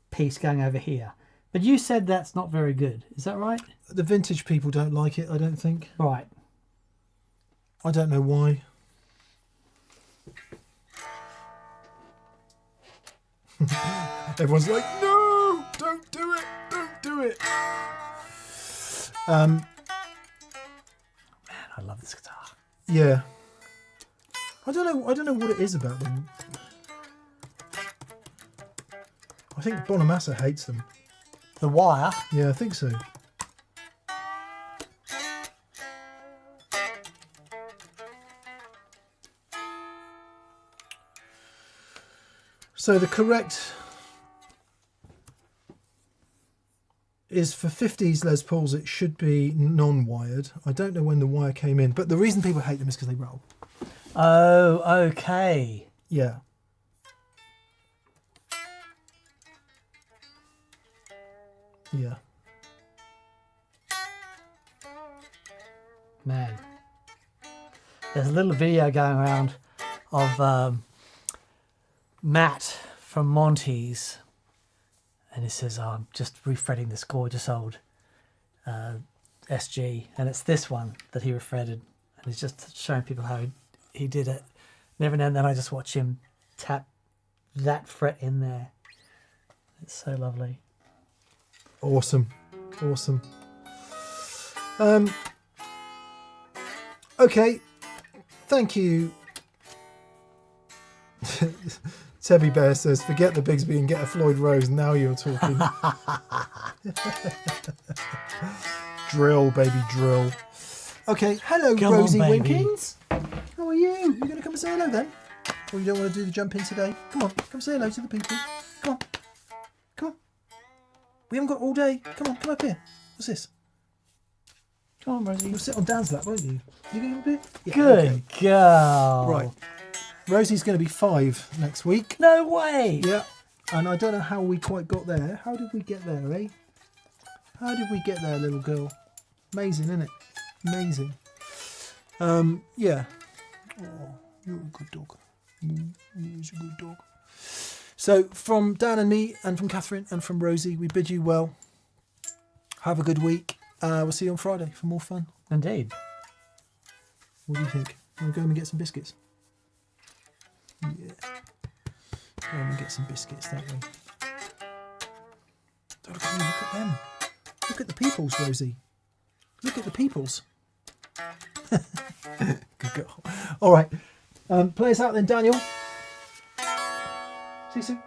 piece going over here, but you said that's not very good. Is that right? The vintage people don't like it, I don't think. Right. I don't know why. Everyone's like, no, don't do it, don't do it. Man, I love this guitar. Yeah. I don't know what it is about them. I think Bonamassa hates them. The wire. Yeah, I think so. So the correct is for 50s Les Pauls, it should be non-wired. I don't know when the wire came in, but the reason people hate them is because they roll. Oh, okay. Yeah. Yeah. Man. There's a little video going around of Matt from Monty's, and it says, oh, I'm just refretting this gorgeous old SG, and it's this one that he refretted, and he's just showing people how he did it. And every now and then I just watch him tap that fret in there. It's so lovely. Awesome. Awesome. Okay. Thank you. Tebby Bear says, forget the Bigsby and get a Floyd Rose. Now you're talking. Drill, baby, drill. Okay. Hello, Come Rosie on, baby. Winkins. How are you? You going to come and say hello then? Or you don't want to do the jump in today? Come on. Come say hello to the people. Come on. Come on. We haven't got all day. Come on. Come up here. What's this? Come on, Rosie. You'll sit on Dan's lap, won't you? You going to be? Yeah, Good okay. girl. Right. Rosie's going to be 5 next week. No way. Yeah. And I don't know how we quite got there. How did we get there, eh? How did we get there, little girl? Amazing, isn't it? Amazing. Yeah. Oh, you're a good dog. You're a good dog. So from Dan and me, and from Catherine, and from Rosie, we bid you well. Have a good week. We'll see you on Friday for more fun. Indeed. What do you think? Want to go home and get some biscuits? Yeah. Go home and get some biscuits, don't we? Don't look at them. Look at the peoples, Rosie. Look at the peoples. Good girl. All right. Play us out then, Daniel. See you soon.